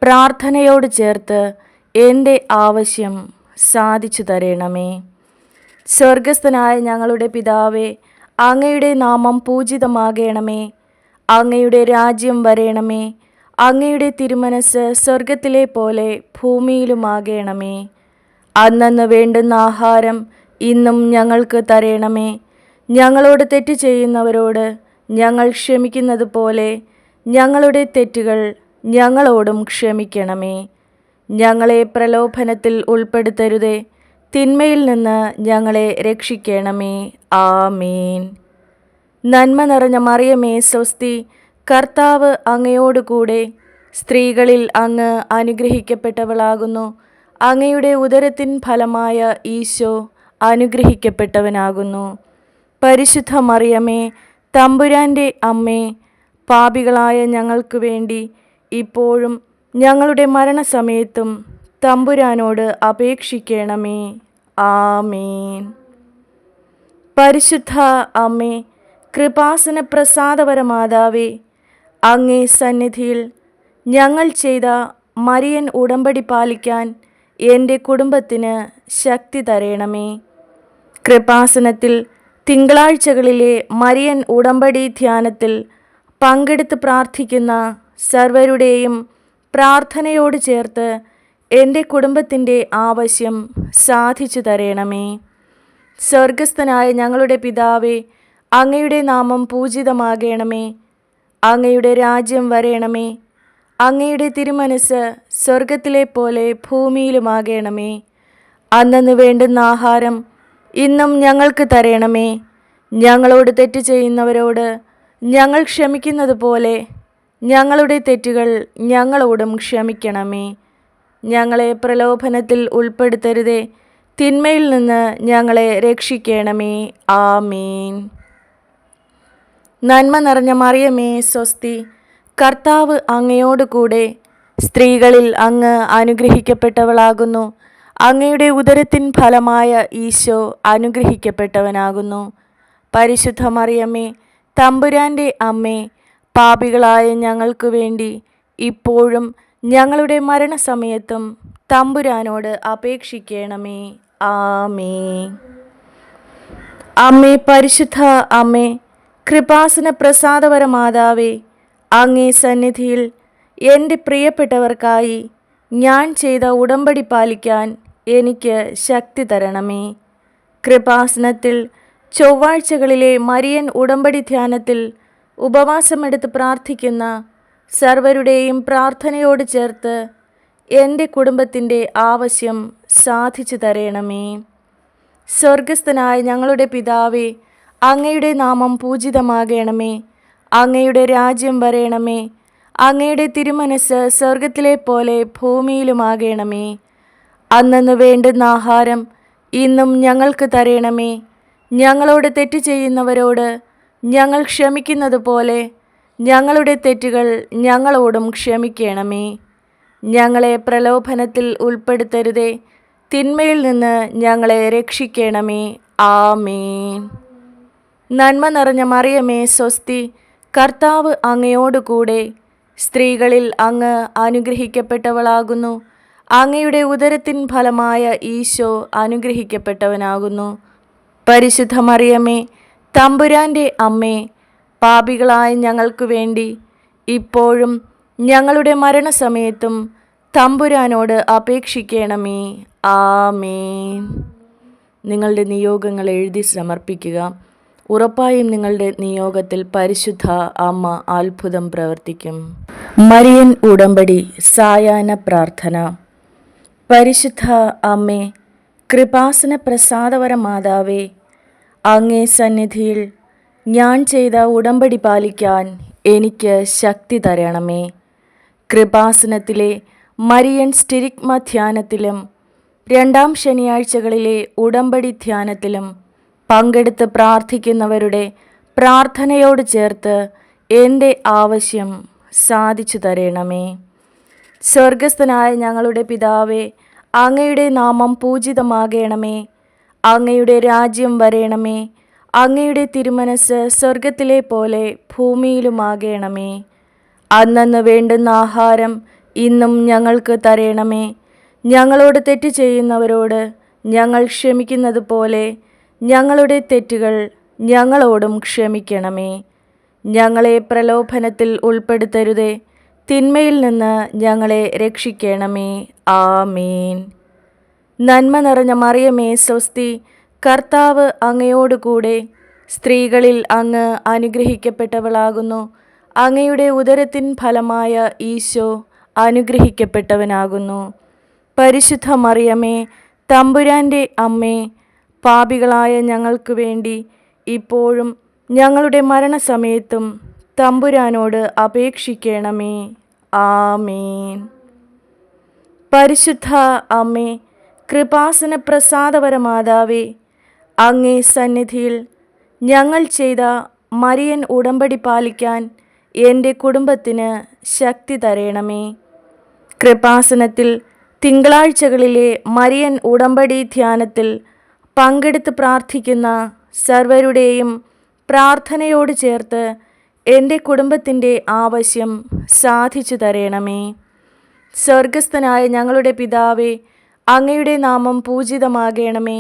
പ്രാർത്ഥനയോട് ചേർത്ത് എൻ്റെ ആവശ്യം സാധിച്ചു തരണമേ. സ്വർഗസ്ഥനായ ഞങ്ങളുടെ പിതാവേ, അങ്ങയുടെ നാമം പൂജിതമാകണമേ. അങ്ങയുടെ രാജ്യം വരയണമേ. അങ്ങയുടെ തിരുമനസ് സ്വർഗത്തിലെ പോലെ ഭൂമിയിലുമാകണമേ. അന്നന്ന് വേണ്ടുന്ന ആഹാരം ഇന്നും ഞങ്ങൾക്ക് തരയണമേ. ഞങ്ങളോട് തെറ്റ് ചെയ്യുന്നവരോട് ഞങ്ങൾ ക്ഷമിക്കുന്നത് പോലെ ഞങ്ങളുടെ തെറ്റുകൾ ഞങ്ങളോടും ക്ഷമിക്കണമേ. ഞങ്ങളെ പ്രലോഭനത്തിൽ ഉൾപ്പെടുത്തരുതേ, തിന്മയിൽ നിന്ന് ഞങ്ങളെ രക്ഷിക്കണമേ. ആമേൻ. നന്മ നിറഞ്ഞ മറിയമേ സ്വസ്തി, കർത്താവ് അങ്ങയോടുകൂടെ സ്ത്രീകളിൽ അങ്ങ് അനുഗ്രഹിക്കപ്പെട്ടവളാകുന്നു. അങ്ങയുടെ ഉദരത്തിൻ ഫലമായ ഈശോ അനുഗ്രഹിക്കപ്പെട്ടവനാകുന്നു. പരിശുദ്ധ മറിയമേ, തമ്പുരാൻ്റെ അമ്മേ, പാപികളായ ഞങ്ങൾക്ക് വേണ്ടി ഇപ്പോഴും ഞങ്ങളുടെ മരണസമയത്തും തമ്പുരാനോട് അപേക്ഷിക്കണമേ. ആമേൻ. പരിശുദ്ധ അമ്മേ, കൃപാസന പ്രസാദപരമാതാവേ, അങ്ങേ സന്നിധിയിൽ ഞങ്ങൾ ചെയ്ത മരിയൻ ഉടമ്പടി പാലിക്കാൻ എൻ്റെ കുടുംബത്തിന് ശക്തി തരണമേ. കൃപാസനത്തിൽ തിങ്കളാഴ്ചകളിലെ മരിയൻ ഉടമ്പടി ധ്യാനത്തിൽ പങ്കെടുത്ത് പ്രാർത്ഥിക്കുന്ന സർവരുടെയും പ്രാർത്ഥനയോട് ചേർത്ത് എൻ്റെ കുടുംബത്തിൻ്റെ ആവശ്യം സാധിച്ചു തരണമേ. സ്വർഗസ്ഥനായ ഞങ്ങളുടെ പിതാവേ, അങ്ങയുടെ നാമം പൂജിതമാകണമേ. അങ്ങയുടെ രാജ്യം വരേണമേ. അങ്ങയുടെ തിരുമനസ് സ്വർഗത്തിലെ പോലെ ഭൂമിയിലുമാകണമേ. അന്നന്ന് വേണ്ടുന്ന ആഹാരം ഇന്നും ഞങ്ങൾക്ക് തരണമേ. ഞങ്ങളോട് തെറ്റ് ചെയ്യുന്നവരോട് ഞങ്ങൾ ക്ഷമിക്കുന്നത് പോലെ ഞങ്ങളുടെ തെറ്റുകൾ ഞങ്ങളോടും ക്ഷമിക്കണമേ. ഞങ്ങളെ പ്രലോഭനത്തിൽ ഉൾപ്പെടുത്തരുതേ, തിന്മയിൽ നിന്ന് ഞങ്ങളെ രക്ഷിക്കണമേ. ആമേൻ. നന്മ നിറഞ്ഞ മറിയമേ, സ്വസ്തി. കർത്താവ് അങ്ങയോട് കൂടെ സ്ത്രീകളിൽ അങ്ങ് അനുഗ്രഹിക്കപ്പെട്ടവളാകുന്നു. അങ്ങയുടെ ഉദരത്തിൻ ഫലമായ ഈശോ അനുഗ്രഹിക്കപ്പെട്ടവനാകുന്നു. പരിശുദ്ധ മറിയമേ, തമ്പുരാൻ്റെ അമ്മേ, പാപികളായ ഞങ്ങൾക്ക് വേണ്ടി ഇപ്പോഴും ഞങ്ങളുടെ മരണസമയത്തും തമ്പുരാനോട് അപേക്ഷിക്കണമേ. ആമേൻ. അമ്മേ, പരിശുദ്ധ അമ്മേ, കൃപാസന പ്രസാദപരമാതാവേ, അങ്ങേ സന്നിധിയിൽ എൻ്റെ പ്രിയപ്പെട്ടവർക്കായി ഞാൻ ചെയ്ത ഉടമ്പടി പാലിക്കാൻ എനിക്ക് ശക്തി തരണമേ. കൃപാസനത്തിൽ ചൊവ്വാഴ്ചകളിലെ മരിയൻ ഉടമ്പടി ധ്യാനത്തിൽ ഉപവാസമെടുത്ത് പ്രാർത്ഥിക്കുന്ന സർവരുടെയും പ്രാർത്ഥനയോട് ചേർത്ത് എൻ്റെ കുടുംബത്തിൻ്റെ ആവശ്യം സാധിച്ചു തരണമേ. സ്വർഗസ്ഥനായ ഞങ്ങളുടെ പിതാവേ, അങ്ങയുടെ നാമം പൂജിതമാകണമേ. അങ്ങയുടെ രാജ്യം വരേണമേ. അങ്ങയുടെ തിരുമനസ് സ്വർഗത്തിലെ പോലെ ഭൂമിയിലുമാകണമേ. അന്നന്ന് വേണ്ടുന്ന ആഹാരം ഇന്നും ഞങ്ങൾക്ക് തരണമേ. ഞങ്ങളോട് തെറ്റ് ചെയ്യുന്നവരോട് ഞങ്ങൾ ക്ഷമിക്കുന്നത് പോലെ ഞങ്ങളുടെ തെറ്റുകൾ ഞങ്ങളോടും ക്ഷമിക്കണമേ. ഞങ്ങളെ പ്രലോഭനത്തിൽ ഉൾപ്പെടുത്തരുതേ, തിന്മയിൽ നിന്ന് ഞങ്ങളെ രക്ഷിക്കണമേ. ആമേൻ. നന്മ നിറഞ്ഞ മറിയമേ, സ്വസ്തി. കർത്താവ് അങ്ങയോട് കൂടെ സ്ത്രീകളിൽ അങ്ങ് അനുഗ്രഹിക്കപ്പെട്ടവളാകുന്നു. അങ്ങയുടെ ഉദരത്തിൻ ഫലമായ ഈശോ അനുഗ്രഹിക്കപ്പെട്ടവനാകുന്നു. പരിശുദ്ധ മറിയമേ, തമ്പുരാൻ്റെ അമ്മേ, പാപികളായ ഞങ്ങൾക്ക് വേണ്ടി ഇപ്പോഴും ഞങ്ങളുടെ മരണസമയത്തും തമ്പുരാനോട് അപേക്ഷിക്കണമേ. ആമേൻ. നിങ്ങളുടെ നിയോഗങ്ങൾ എഴുതി സമർപ്പിക്കുക. ഉറപ്പായും നിങ്ങളുടെ നിയോഗത്തിൽ പരിശുദ്ധ അമ്മ അത്ഭുതം പ്രവർത്തിക്കും. മരിയൻ ഉടമ്പടി സായാഹ്ന പ്രാർത്ഥന. പരിശുദ്ധ അമ്മേ, കൃപാസന പ്രസാദപരമാതാവേ, അങ്ങേ സന്നിധിയിൽ ഞാൻ ചെയ്ത ഉടമ്പടി പാലിക്കാൻ എനിക്ക് ശക്തി തരണമേ. കൃപാസനത്തിലെ മരിയൻ സ്റ്റിരിഗ്മ ധ്യാനത്തിലും രണ്ടാം ശനിയാഴ്ചകളിലെ ഉടമ്പടി ധ്യാനത്തിലും പങ്കെടുത്ത് പ്രാർത്ഥിക്കുന്നവരുടെ പ്രാർത്ഥനയോട് ചേർത്ത് എൻ്റെ ആവശ്യം സാധിച്ചു തരണമേ. സ്വർഗസ്ഥനായ ഞങ്ങളുടെ പിതാവേ, അങ്ങയുടെ നാമം പൂജിതമാകണമേ. അങ്ങയുടെ രാജ്യം വരേണമേ. അങ്ങയുടെ തിരുമനസ് സ്വർഗത്തിലെ പോലെ ഭൂമിയിലുമാകണമേ. അന്നന്ന് വേണ്ടുന്ന ആഹാരം ഇന്നും ഞങ്ങൾക്ക് തരണമേ. ഞങ്ങളോട് തെറ്റ് ചെയ്യുന്നവരോട് ഞങ്ങൾ ക്ഷമിക്കുന്നത് പോലെ ഞങ്ങളുടെ തെറ്റുകൾ ഞങ്ങളോടും ക്ഷമിക്കണമേ. ഞങ്ങളെ പ്രലോഭനത്തിൽ ഉൾപ്പെടുത്തരുതേ, തിന്മയിൽ നിന്ന് ഞങ്ങളെ രക്ഷിക്കണമേ. ആമേൻ. നന്മ നിറഞ്ഞ മറിയമേ, സ്വസ്തി. കർത്താവ് അങ്ങയോട് കൂടെ സ്ത്രീകളിൽ അങ്ങ് അനുഗ്രഹിക്കപ്പെട്ടവളാകുന്നു. അങ്ങയുടെ ഉദരത്തിൻ ഫലമായ ഈശോ അനുഗ്രഹിക്കപ്പെട്ടവനാകുന്നു. പരിശുദ്ധ മറിയമേ, തമ്പുരാൻ്റെ അമ്മേ, പാപികളായ ഞങ്ങൾക്ക് വേണ്ടി ഇപ്പോഴും ഞങ്ങളുടെ മരണസമയത്തും തമ്പുരാനോട് അപേക്ഷിക്കണമേ. ആമേൻ. പരിശുദ്ധ അമ്മേ, കൃപാസന പ്രസാദപരമാതാവേ, അങ്ങേ സന്നിധിയിൽ ഞങ്ങൾ ചെയ്ത മരിയൻ ഉടമ്പടി പാലിക്കാൻ എൻ്റെ കുടുംബത്തിന് ശക്തി തരയണമേ. കൃപാസനത്തിൽ തിങ്കളാഴ്ചകളിലെ മരിയൻ ഉടമ്പടി ധ്യാനത്തിൽ പങ്കെടുത്ത് പ്രാർത്ഥിക്കുന്ന സർവരുടെയും പ്രാർത്ഥനയോട് ചേർത്ത് എൻ്റെ കുടുംബത്തിൻ്റെ ആവശ്യം സാധിച്ചു തരയണമേ. സ്വർഗസ്ഥനായ ഞങ്ങളുടെ പിതാവേ, അങ്ങയുടെ നാമം പൂജിതമാകണമേ.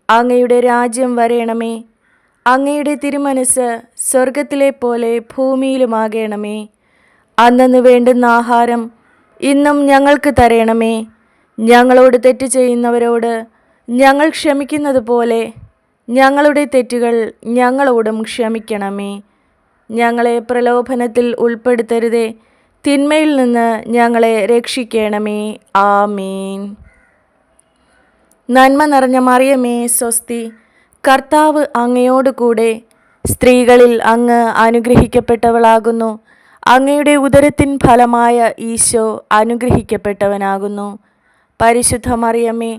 അങ്ങയുടെ രാജ്യം വരയണമേ. അങ്ങയുടെ തിരുമനസ് സ്വർഗത്തിലെ പോലെ ഭൂമിയിലുമാകണമേ. അന്നന്ന് വേണ്ടുന്ന ആഹാരം ഇന്നും ഞങ്ങൾക്ക് തരയണമേ. ഞങ്ങളോട് തെറ്റ് ചെയ്യുന്നവരോട് ഞങ്ങൾ ക്ഷമിക്കുന്നത് പോലെ ഞങ്ങളുടെ തെറ്റുകൾ ഞങ്ങളോടും ക്ഷമിക്കണമേ. ഞങ്ങളെ പ്രലോഭനത്തിൽ ഉൾപ്പെടുത്തരുതേ, തിന്മയിൽ നിന്ന് ഞങ്ങളെ രക്ഷിക്കണമേ. ആമീൻ. നന്മ നിറഞ്ഞ മറിയമേ സ്വസ്തി, കർത്താവ് അങ്ങയോട് കൂടെ, സ്ത്രീകളിൽ അങ്ങ് അനുഗ്രഹിക്കപ്പെട്ടവളാകുന്നു. അങ്ങയുടെ ഉദരത്തിൻ ഫലമായ ഈശോ അനുഗ്രഹിക്കപ്പെട്ടവനാകുന്നു. പരിശുദ്ധ മറിയമേ,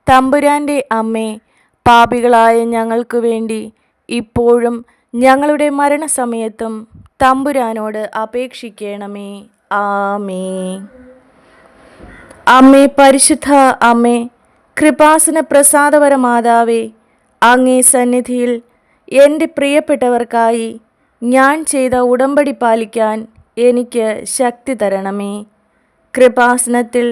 തമ്പുരാൻ്റെ അമ്മേ, പാപികളായ ഞങ്ങൾക്ക് വേണ്ടി ഇപ്പോഴും ഞങ്ങളുടെ മരണസമയത്തും തമ്പുരാനോട് അപേക്ഷിക്കണമേ. ആമേൻ. അമ്മേ, പരിശുദ്ധ അമ്മേ, കൃപാസന പ്രസാദപര മാതാവേ, അങ്ങേ സന്നിധിയിൽ എൻ്റെ പ്രിയപ്പെട്ടവർക്കായി ഞാൻ ചെയ്ത ഉടമ്പടി പാലിക്കാൻ എനിക്ക് ശക്തി തരണമേ. കൃപാസനത്തിൽ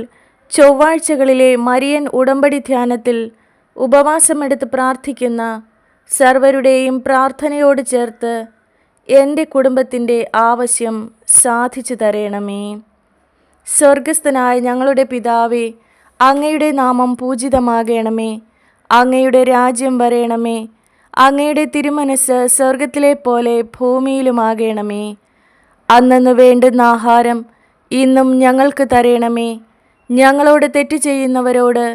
ചൊവ്വാഴ്ചകളിലെ മരിയൻ ഉടമ്പടി ധ്യാനത്തിൽ ഉപവാസമെടുത്ത് പ്രാർത്ഥിക്കുന്ന സർവരുടെയും പ്രാർത്ഥനയോട് ചേർത്ത് എൻ്റെ കുടുംബത്തിൻ്റെ ആവശ്യം സാധിച്ചു തരണമേ. സ്വർഗസ്ഥനായ ഞങ്ങളുടെ പിതാവേ, അങ്ങയുടെ നാമം പൂജിതമാകണമേ. അങ്ങയുടെ രാജ്യം വരയണമേ. അങ്ങയുടെ തിരുമനസ് സ്വർഗത്തിലെ പോലെ ഭൂമിയിലുമാകണമേ. അന്നന്ന് വേണ്ടുന്ന ആഹാരം ഇന്നും ഞങ്ങൾക്ക് തരയണമേ. ഞങ്ങളോട് തെറ്റ് ചെയ്യുന്നവരോട്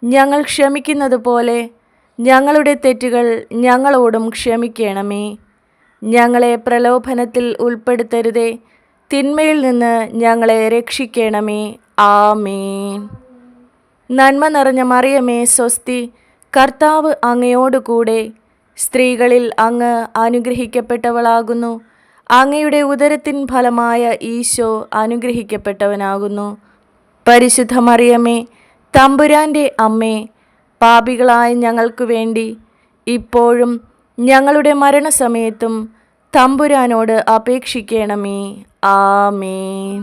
ഞങ്ങൾ ക്ഷമിക്കുന്നത് പോലെ ഞങ്ങളുടെ തെറ്റുകൾ ഞങ്ങളോടും ക്ഷമിക്കണമേ. ഞങ്ങളെ പ്രലോഭനത്തിൽ ഉൾപ്പെടുത്തരുതേ, തിന്മയിൽ നിന്ന് ഞങ്ങളെ രക്ഷിക്കണമേ. ആമേൻ. നന്മ നിറഞ്ഞ മറിയമേ സ്വസ്തി, കർത്താവ് അങ്ങയോട് കൂടെ, സ്ത്രീകളിൽ അങ്ങ് അനുഗ്രഹിക്കപ്പെട്ടവളാകുന്നു. അങ്ങയുടെ ഉദരത്തിൻ ഫലമായ ഈശോ അനുഗ്രഹിക്കപ്പെട്ടവനാകുന്നു. പരിശുദ്ധ മറിയമേ, തമ്പുരാൻ്റെ അമ്മേ, പാപികളായ ഞങ്ങൾക്ക് വേണ്ടി ഇപ്പോഴും ഞങ്ങളുടെ മരണസമയത്തും തമ്പുരാനോട് അപേക്ഷിക്കണമേ. ആമേൻ.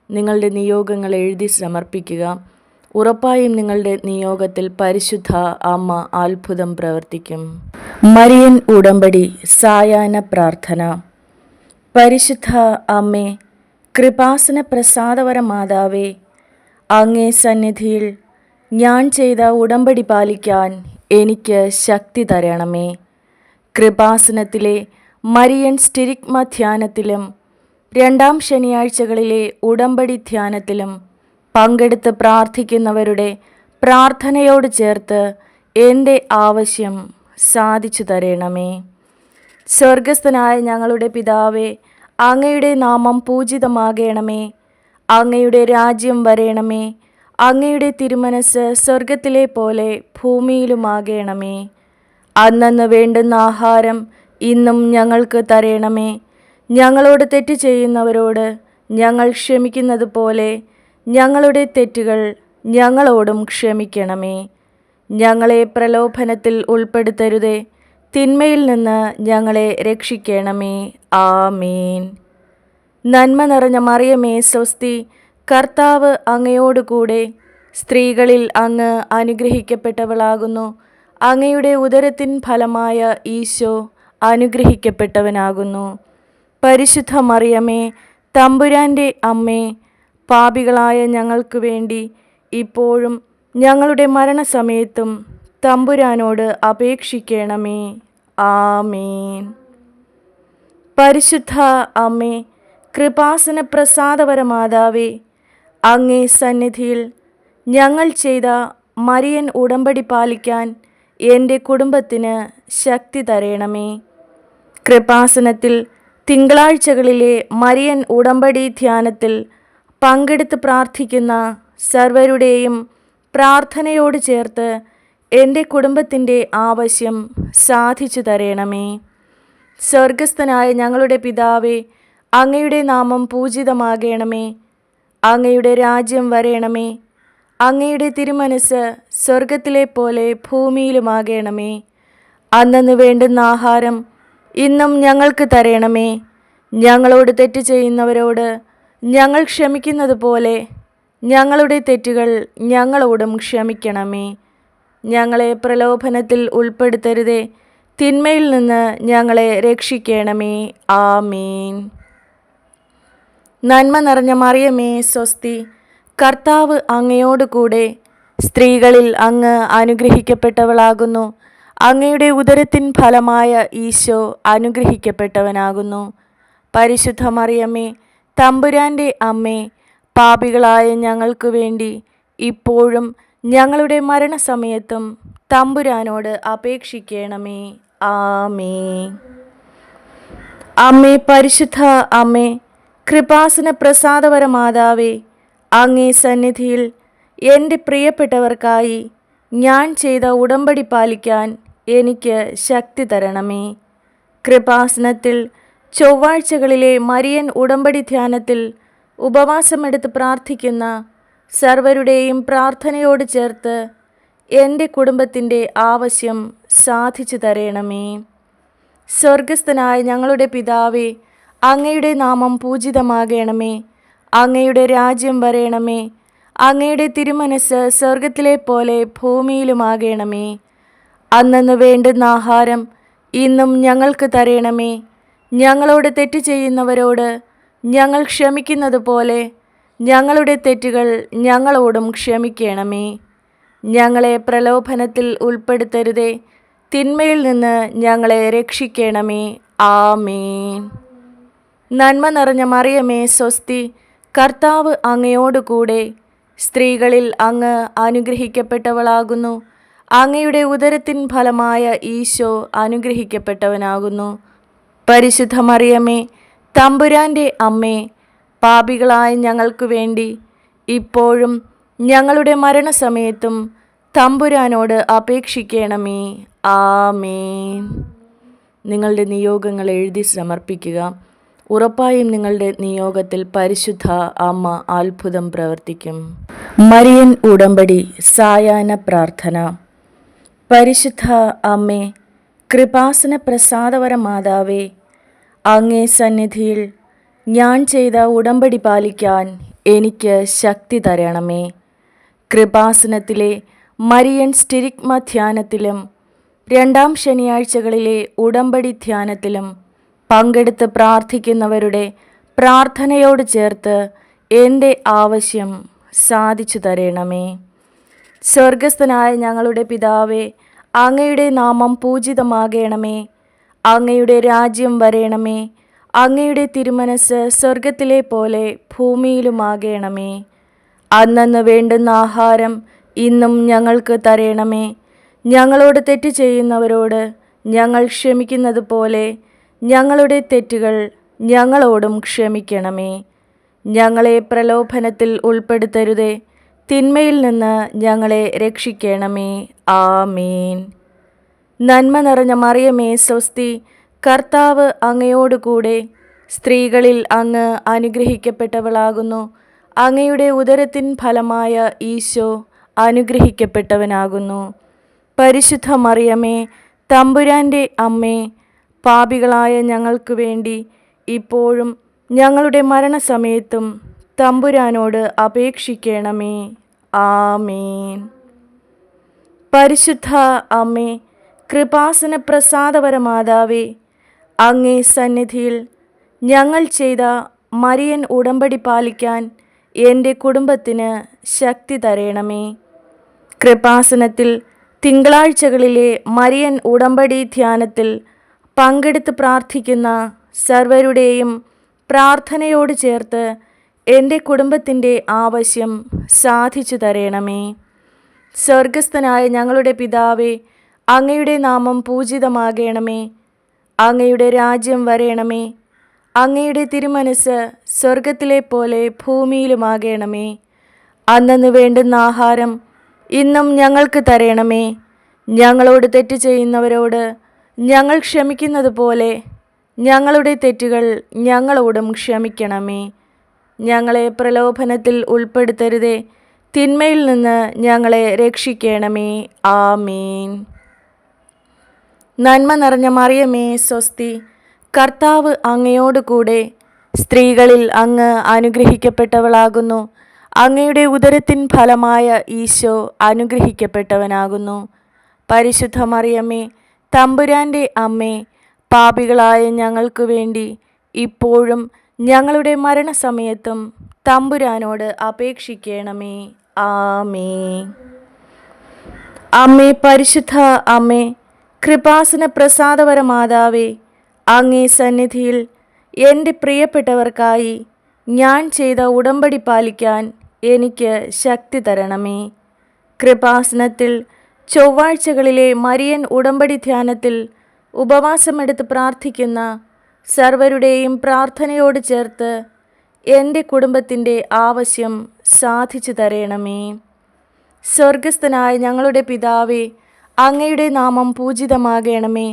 നിങ്ങളുടെ നിയോഗങ്ങൾ എഴുതി സമർപ്പിക്കുക. ഉറപ്പായും നിങ്ങളുടെ നിയോഗത്തിൽ പരിശുദ്ധ അമ്മ അത്ഭുതം പ്രവർത്തിക്കും. മരിയൻ ഉടമ്പടി സായാഹ്ന പ്രാർത്ഥന. പരിശുദ്ധ അമ്മേ, കൃപാസന പ്രസാദപര മാതാവേ, അങ്ങേ സന്നിധിയിൽ ഞാൻ ചെയ്ത ഉടമ്പടി പാലിക്കാൻ എനിക്ക് ശക്തി തരണമേ. കൃപാസനത്തിലെ മരിയൻ സ്റ്റിരിഗ്മ ധ്യാനത്തിലും രണ്ടാം ശനിയാഴ്ചകളിലെ ഉടമ്പടി ധ്യാനത്തിലും പങ്കെടുത്ത് പ്രാർത്ഥിക്കുന്നവരുടെ പ്രാർത്ഥനയോട് ചേർത്ത് എൻ്റെ ആവശ്യം സാധിച്ചു തരണമേ. സ്വർഗസ്ഥനായ ഞങ്ങളുടെ പിതാവേ, അങ്ങയുടെ നാമം പൂജിതമാകണമേ. അങ്ങയുടെ രാജ്യം വരയണമേ. അങ്ങയുടെ തിരുമനസ് സ്വർഗത്തിലെ പോലെ ഭൂമിയിലുമാകണമേ. അന്നന്ന് വേണ്ടുന്ന ആഹാരം ഇന്നും ഞങ്ങൾക്ക് തരയണമേ. ഞങ്ങളോട് തെറ്റ് ചെയ്യുന്നവരോട് ഞങ്ങൾ ക്ഷമിക്കുന്നത് പോലെ ഞങ്ങളുടെ തെറ്റുകൾ ഞങ്ങളോടും ക്ഷമിക്കണമേ. ഞങ്ങളെ പ്രലോഭനത്തിൽ ഉൾപ്പെടുത്തരുതേ, തിന്മയിൽ നിന്ന് ഞങ്ങളെ രക്ഷിക്കണമേ. ആമേൻ. നന്മ നിറഞ്ഞ മറിയമേ സ്വസ്തി, കർത്താവ് അങ്ങയോട് കൂടെ, സ്ത്രീകളിൽ അങ്ങ് അനുഗ്രഹിക്കപ്പെട്ടവളാകുന്നു. അങ്ങയുടെ ഉദരത്തിൻ ഫലമായ ഈശോ അനുഗ്രഹിക്കപ്പെട്ടവനാകുന്നു. പരിശുദ്ധ മറിയമേ, തമ്പുരാൻ്റെ അമ്മേ, പാപികളായ ഞങ്ങൾക്ക് വേണ്ടി ഇപ്പോഴും ഞങ്ങളുടെ മരണസമയത്തും തമ്പുരാനോട് അപേക്ഷിക്കണമേ. ആമേൻ. പരിശുദ്ധ അമ്മേ, കൃപാസന പ്രസാദപര മാതാവേ, അങ്ങേ സന്നിധിയിൽ ഞങ്ങൾ ചെയ്ത മരിയൻ ഉടമ്പടി പാലിക്കാൻ എൻ്റെ കുടുംബത്തിന് ശക്തി തരയണമേ. കൃപാസനത്തിൽ തിങ്കളാഴ്ചകളിലെ മരിയൻ ഉടമ്പടി ധ്യാനത്തിൽ പങ്കെടുത്ത് പ്രാർത്ഥിക്കുന്ന സർവരുടെയും പ്രാർത്ഥനയോട് ചേർത്ത് എൻ്റെ കുടുംബത്തിൻ്റെ ആവശ്യം സാധിച്ചു തരയണമേ. സ്വർഗസ്ഥനായ ഞങ്ങളുടെ പിതാവേ, അങ്ങയുടെ നാമം പൂജിതമാകണമേ. അങ്ങയുടെ രാജ്യം വരേണമേ. അങ്ങയുടെ തിരുമനസ് സ്വർഗത്തിലെ പോലെ ഭൂമിയിലുമാകണമേ. അന്നന്ന് വേണ്ടുന്ന ആഹാരം ഇന്നും ഞങ്ങൾക്ക് തരണമേ. ഞങ്ങളോട് തെറ്റ് ചെയ്യുന്നവരോട് ഞങ്ങൾ ക്ഷമിക്കുന്നത് പോലെ ഞങ്ങളുടെ തെറ്റുകൾ ഞങ്ങളോടും ക്ഷമിക്കണമേ. ഞങ്ങളെ പ്രലോഭനത്തിൽ ഉൾപ്പെടുത്തരുതേ, തിന്മയിൽ നിന്ന് ഞങ്ങളെ രക്ഷിക്കണമേ. ആമേൻ. നന്മ നിറഞ്ഞ മറിയമേ, സ്വസ്തി. കർത്താവ് അങ്ങയോട് കൂടെ, സ്ത്രീകളിൽ അങ്ങ് അനുഗ്രഹിക്കപ്പെട്ടവളാകുന്നു. അങ്ങയുടെ ഉദരത്തിൻ ഫലമായ ഈശോ അനുഗ്രഹിക്കപ്പെട്ടവനാകുന്നു. പരിശുദ്ധ മറിയമേ, തമ്പുരാൻ്റെ അമ്മേ, പാപികളായ ഞങ്ങൾക്ക് വേണ്ടി ഇപ്പോഴും ഞങ്ങളുടെ മരണസമയത്തും തമ്പുരാനോട് അപേക്ഷിക്കണമേ. ആമേൻ. അമ്മേ, പരിശുദ്ധ അമ്മേ, കൃപാസന പ്രസാദപര മാതാവേ, അങ്ങേ സന്നിധിയിൽ എൻ്റെ പ്രിയപ്പെട്ടവർക്കായി ഞാൻ ചെയ്ത ഉടമ്പടി പാലിക്കാൻ എനിക്ക് ശക്തി തരണമേ. കൃപാസനത്തിൽ ചൊവ്വാഴ്ചകളിലെ മരിയൻ ഉടമ്പടി ധ്യാനത്തിൽ ഉപവാസമെടുത്ത് പ്രാർത്ഥിക്കുന്ന സർവരുടെയും പ്രാർത്ഥനയോട് ചേർത്ത് എൻ്റെ കുടുംബത്തിൻ്റെ ആവശ്യം സാധിച്ചു തരണമേ. സ്വർഗസ്ഥനായ ഞങ്ങളുടെ പിതാവേ, അങ്ങയുടെ നാമം പൂജിതമാകണമേ. അങ്ങയുടെ രാജ്യം വരേണമേ. അങ്ങയുടെ തിരുമനസ് സ്വർഗത്തിലെ പോലെ ഭൂമിയിലുമാകണമേ. അന്നന്ന് വേണ്ടുന്ന ആഹാരം ഇന്നും ഞങ്ങൾക്ക് തരണമേ. ഞങ്ങളോട് തെറ്റ് ചെയ്യുന്നവരോട് ഞങ്ങൾ ക്ഷമിക്കുന്നത് പോലെ ഞങ്ങളുടെ തെറ്റുകൾ ഞങ്ങളോടും ക്ഷമിക്കണമേ. ഞങ്ങളെ പ്രലോഭനത്തിൽ ഉൾപ്പെടുത്തരുതേ, തിന്മയിൽ നിന്ന് ഞങ്ങളെ രക്ഷിക്കണമേ. ആമേൻ. നന്മ നിറഞ്ഞ മറിയമേ, സ്വസ്തി. കർത്താവ് അങ്ങയോട് കൂടെ, സ്ത്രീകളിൽ അങ്ങ് അനുഗ്രഹിക്കപ്പെട്ടവളാകുന്നു. അങ്ങയുടെ ഉദരത്തിൻ ഫലമായ ഈശോ അനുഗ്രഹിക്കപ്പെട്ടവനാകുന്നു. പരിശുദ്ധ മറിയമേ, തമ്പുരാൻ്റെ അമ്മേ, പാപികളായ ഞങ്ങൾക്ക് വേണ്ടി ഇപ്പോഴും ഞങ്ങളുടെ മരണസമയത്തും തമ്പുരാനോട് അപേക്ഷിക്കണമേ. ആമേൻ. നിങ്ങളുടെ നിയോഗങ്ങൾ എഴുതി സമർപ്പിക്കുക. ഉറപ്പായും നിങ്ങളുടെ നിയോഗത്തിൽ പരിശുദ്ധ അമ്മ അത്ഭുതം പ്രവർത്തിക്കും. മരിയൻ ഉടമ്പടി സായാഹ്ന പ്രാർത്ഥന. പരിശുദ്ധ അമ്മേ, കൃപാസന പ്രസാദപര മാതാവേ, അങ്ങേ സന്നിധിയിൽ ഞാൻ ചെയ്ത ഉടമ്പടി പാലിക്കാൻ എനിക്ക് ശക്തി തരണമേ. കൃപാസനത്തിലെ മരിയൻ സ്റ്റിരിഗ്മ ധ്യാനത്തിലും 2-ാം ശനിയാഴ്ചകളിലെ ഉടമ്പടി ധ്യാനത്തിലും പങ്കെടുത്ത് പ്രാർത്ഥിക്കുന്നവരുടെ പ്രാർത്ഥനയോട് ചേർത്ത് എൻ്റെ ആവശ്യം സാധിച്ചു തരണമേ. സ്വർഗസ്ഥനായ ഞങ്ങളുടെ പിതാവേ, അങ്ങയുടെ നാമം പൂജിതമാകണമേ. അങ്ങയുടെ രാജ്യം വരേണമേ. അങ്ങയുടെ തിരുമനസ് സ്വർഗത്തിലെ പോലെ ഭൂമിയിലുമാകണമേ. അന്നന്ന് വേണ്ടുന്ന ആഹാരം ഇന്നും ഞങ്ങൾക്ക് തരണമേ. ഞങ്ങളോട് തെറ്റ് ചെയ്യുന്നവരോട് ഞങ്ങൾ ക്ഷമിക്കുന്നത് പോലെ ഞങ്ങളുടെ തെറ്റുകൾ ഞങ്ങളോടും ക്ഷമിക്കണമേ. ഞങ്ങളെ പ്രലോഭനത്തിൽ ഉൾപ്പെടുത്തരുതേ, തിന്മയിൽ നിന്ന് ഞങ്ങളെ രക്ഷിക്കണമേ. ആമേൻ. നന്മ നിറഞ്ഞ മറിയമേ, സ്വസ്തി. കർത്താവ് അങ്ങയോട് കൂടെ, സ്ത്രീകളിൽ അങ്ങ് അനുഗ്രഹിക്കപ്പെട്ടവളാകുന്നു. അങ്ങയുടെ ഉദരത്തിൻ ഫലമായ ഈശോ അനുഗ്രഹിക്കപ്പെട്ടവനാകുന്നു. പരിശുദ്ധ മറിയമേ, തമ്പുരാൻ്റെ അമ്മേ, പാപികളായ ഞങ്ങൾക്ക് വേണ്ടി ഇപ്പോഴും ഞങ്ങളുടെ മരണസമയത്തും തമ്പുരാനോട് അപേക്ഷിക്കണമേ. ആമേൻ. പരിശുദ്ധ അമ്മേ, കൃപാസന പ്രസാദപര മാതാവേ, അങ്ങേ സന്നിധിയിൽ ഞങ്ങൾ ചെയ്ത മരിയൻ ഉടമ്പടി പാലിക്കാൻ എൻ്റെ കുടുംബത്തിന് ശക്തി തരണമേ. കൃപാസനത്തിൽ തിങ്കളാഴ്ചകളിലെ മരിയൻ ഉടമ്പടി ധ്യാനത്തിൽ പങ്കെടുത്ത് പ്രാർത്ഥിക്കുന്ന സർവരുടെയും പ്രാർത്ഥനയോട് ചേർത്ത് എൻ്റെ കുടുംബത്തിൻ്റെ ആവശ്യം സാധിച്ചു തരണമേ. സ്വർഗസ്ഥനായ ഞങ്ങളുടെ പിതാവേ, അങ്ങയുടെ നാമം പൂജിതമാകണമേ. അങ്ങയുടെ രാജ്യം വരേണമേ. അങ്ങയുടെ തിരുമനസ് സ്വർഗത്തിലെ പോലെ ഭൂമിയിലുമാകണമേ. അന്നന്ന് വേണ്ടുന്ന ആഹാരം ഇന്നും ഞങ്ങൾക്ക് തരണമേ. ഞങ്ങളോട് തെറ്റ് ചെയ്യുന്നവരോട് ഞങ്ങൾ ക്ഷമിക്കുന്നത് പോലെ ഞങ്ങളുടെ തെറ്റുകൾ ഞങ്ങളോടും ക്ഷമിക്കണമേ. ഞങ്ങളെ പ്രലോഭനത്തിൽ ഉൾപ്പെടുത്തരുതേ, തിന്മയിൽ നിന്ന് ഞങ്ങളെ രക്ഷിക്കണമേ. ആമേൻ. നന്മ നിറഞ്ഞ മറിയമേ സ്വസ്തി, കർത്താവ് അങ്ങയോട് കൂടെ, സ്ത്രീകളിൽ അങ്ങ് അനുഗ്രഹിക്കപ്പെട്ടവളാകുന്നു. അങ്ങയുടെ ഉദരത്തിൻ ഫലമായ ഈശോ അനുഗ്രഹിക്കപ്പെട്ടവനാകുന്നു. പരിശുദ്ധ മറിയമേ, തമ്പുരാൻ്റെ അമ്മേ, പാപികളായ ഞങ്ങൾക്ക് വേണ്ടി ഇപ്പോഴും ഞങ്ങളുടെ മരണസമയത്തും തമ്പുരാനോട് അപേക്ഷിക്കണമേ. ആമേൻ. അമ്മേ, പരിശുദ്ധ അമ്മേ, കൃപാസന പ്രസാദവര മാതാവേ, അങ്ങേ സന്നിധിയിൽ എൻ്റെ പ്രിയപ്പെട്ടവർക്കായി ഞാൻ ചെയ്ത ഉടമ്പടി പാലിക്കാൻ എനിക്ക് ശക്തി തരണമേ. കൃപാസനത്തിൽ ചൊവ്വാഴ്ചകളിലെ മരിയൻ ഉടമ്പടി ധ്യാനത്തിൽ ഉപവാസമെടുത്ത് പ്രാർത്ഥിക്കുന്ന സർവരുടെയും പ്രാർത്ഥനയോട് ചേർത്ത് എൻ്റെ കുടുംബത്തിൻ്റെ ആവശ്യം സാധിച്ചു തരണമേ. സ്വർഗസ്ഥനായ ഞങ്ങളുടെ പിതാവേ, അങ്ങയുടെ നാമം പൂജിതമാകണമേ.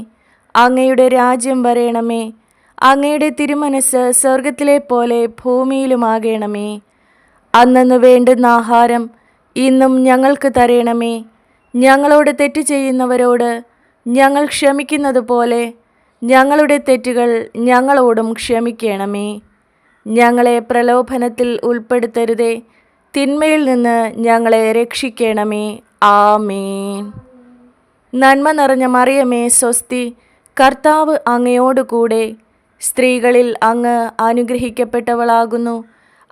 അങ്ങയുടെ രാജ്യം വരേണമേ. അങ്ങയുടെ തിരുമനസ് സ്വർഗത്തിലെ പോലെ ഭൂമിയിലുമാകണമേ. അന്നന്ന് വേണ്ടുന്ന ആഹാരം ഇന്നും ഞങ്ങൾക്ക് തരണമേ. ഞങ്ങളോട് തെറ്റ് ചെയ്യുന്നവരോട് ഞങ്ങൾ ക്ഷമിക്കുന്നത് പോലെ ഞങ്ങളുടെ തെറ്റുകൾ ഞങ്ങളോടും ക്ഷമിക്കണമേ. ഞങ്ങളെ പ്രലോഭനത്തിൽ ഉൾപ്പെടുത്തരുതേ, തിന്മയിൽ നിന്ന് ഞങ്ങളെ രക്ഷിക്കണമേ. ആമേൻ. നന്മ നിറഞ്ഞ മറിയമേ സ്വസ്തി, കർത്താവ് അങ്ങയോട് കൂടെ, സ്ത്രീകളിൽ അങ്ങ് അനുഗ്രഹിക്കപ്പെട്ടവളാകുന്നു.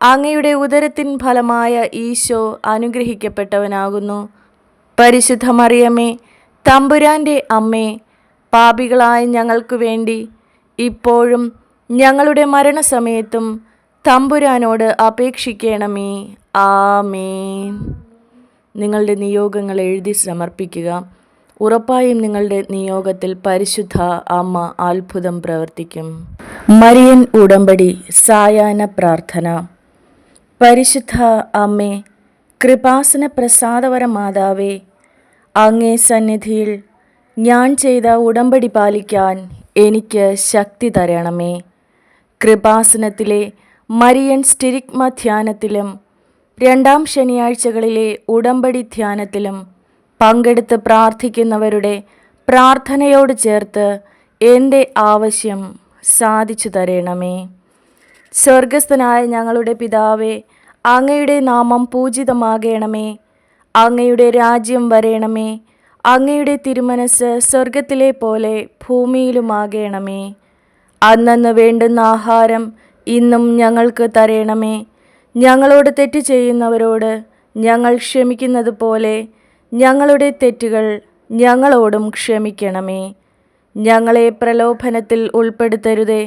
അങ്ങയുടെ ഉദരത്തിൻ ഫലമായ ഈശോ അനുഗ്രഹിക്കപ്പെട്ടവനാകുന്നു. പരിശുദ്ധ മറിയമേ, തമ്പുരാൻ്റെ അമ്മേ, പാപികളായ ഞങ്ങൾക്ക് വേണ്ടി ഇപ്പോഴും ഞങ്ങളുടെ മരണസമയത്തും തമ്പുരാനോട് അപേക്ഷിക്കണമേ. ആമേൻ. നിങ്ങളുടെ നിയോഗങ്ങൾ എഴുതി സമർപ്പിക്കുക. ഉറപ്പായും നിങ്ങളുടെ നിയോഗത്തിൽ പരിശുദ്ധ അമ്മ അത്ഭുതം പ്രവർത്തിക്കും. മരിയൻ ഉടമ്പടി സായാഹ്ന പ്രാർത്ഥന. പരിശുദ്ധ അമ്മേ, കൃപാസന പ്രസാദവര മാതാവേ, അങ്ങേ സന്നിധിയിൽ ഞാൻ ചെയ്ത ഉടമ്പടി പാലിക്കാൻ എനിക്ക് ശക്തി തരണമേ. കൃപാസനത്തിലെ മരിയൻ സ്റ്റിരിഗ്മ ധ്യാനത്തിലും രണ്ടാം ശനിയാഴ്ചകളിലെ ഉടമ്പടി ധ്യാനത്തിലും പങ്കെടുത്ത് പ്രാർത്ഥിക്കുന്നവരുടെ പ്രാർത്ഥനയോട് ചേർത്ത് എൻ്റെ ആവശ്യം സാധിച്ചു തരണമേ. സ്വർഗസ്ഥനായ ഞങ്ങളുടെ പിതാവേ, അങ്ങയുടെ നാമം പൂജിതമാകണമേ. അങ്ങയുടെ രാജ്യം വരേണമേ. അങ്ങയുടെ തിരുമനസ് സ്വർഗത്തിലെ പോലെ ഭൂമിയിലുമാകണമേ. അന്നന്ന് വേണ്ടുന്ന ആഹാരം ഇന്നും ഞങ്ങൾക്ക് തരണമേ. ഞങ്ങളോട് തെറ്റ് ചെയ്യുന്നവരോട് ഞങ്ങൾ ക്ഷമിക്കുന്നത് പോലെ ഞങ്ങളുടെ തെറ്റുകൾ ഞങ്ങളോടും ക്ഷമിക്കണമേ. ഞങ്ങളെ പ്രലോഭനത്തിൽ ഉൾപ്പെടുത്തരുതേ,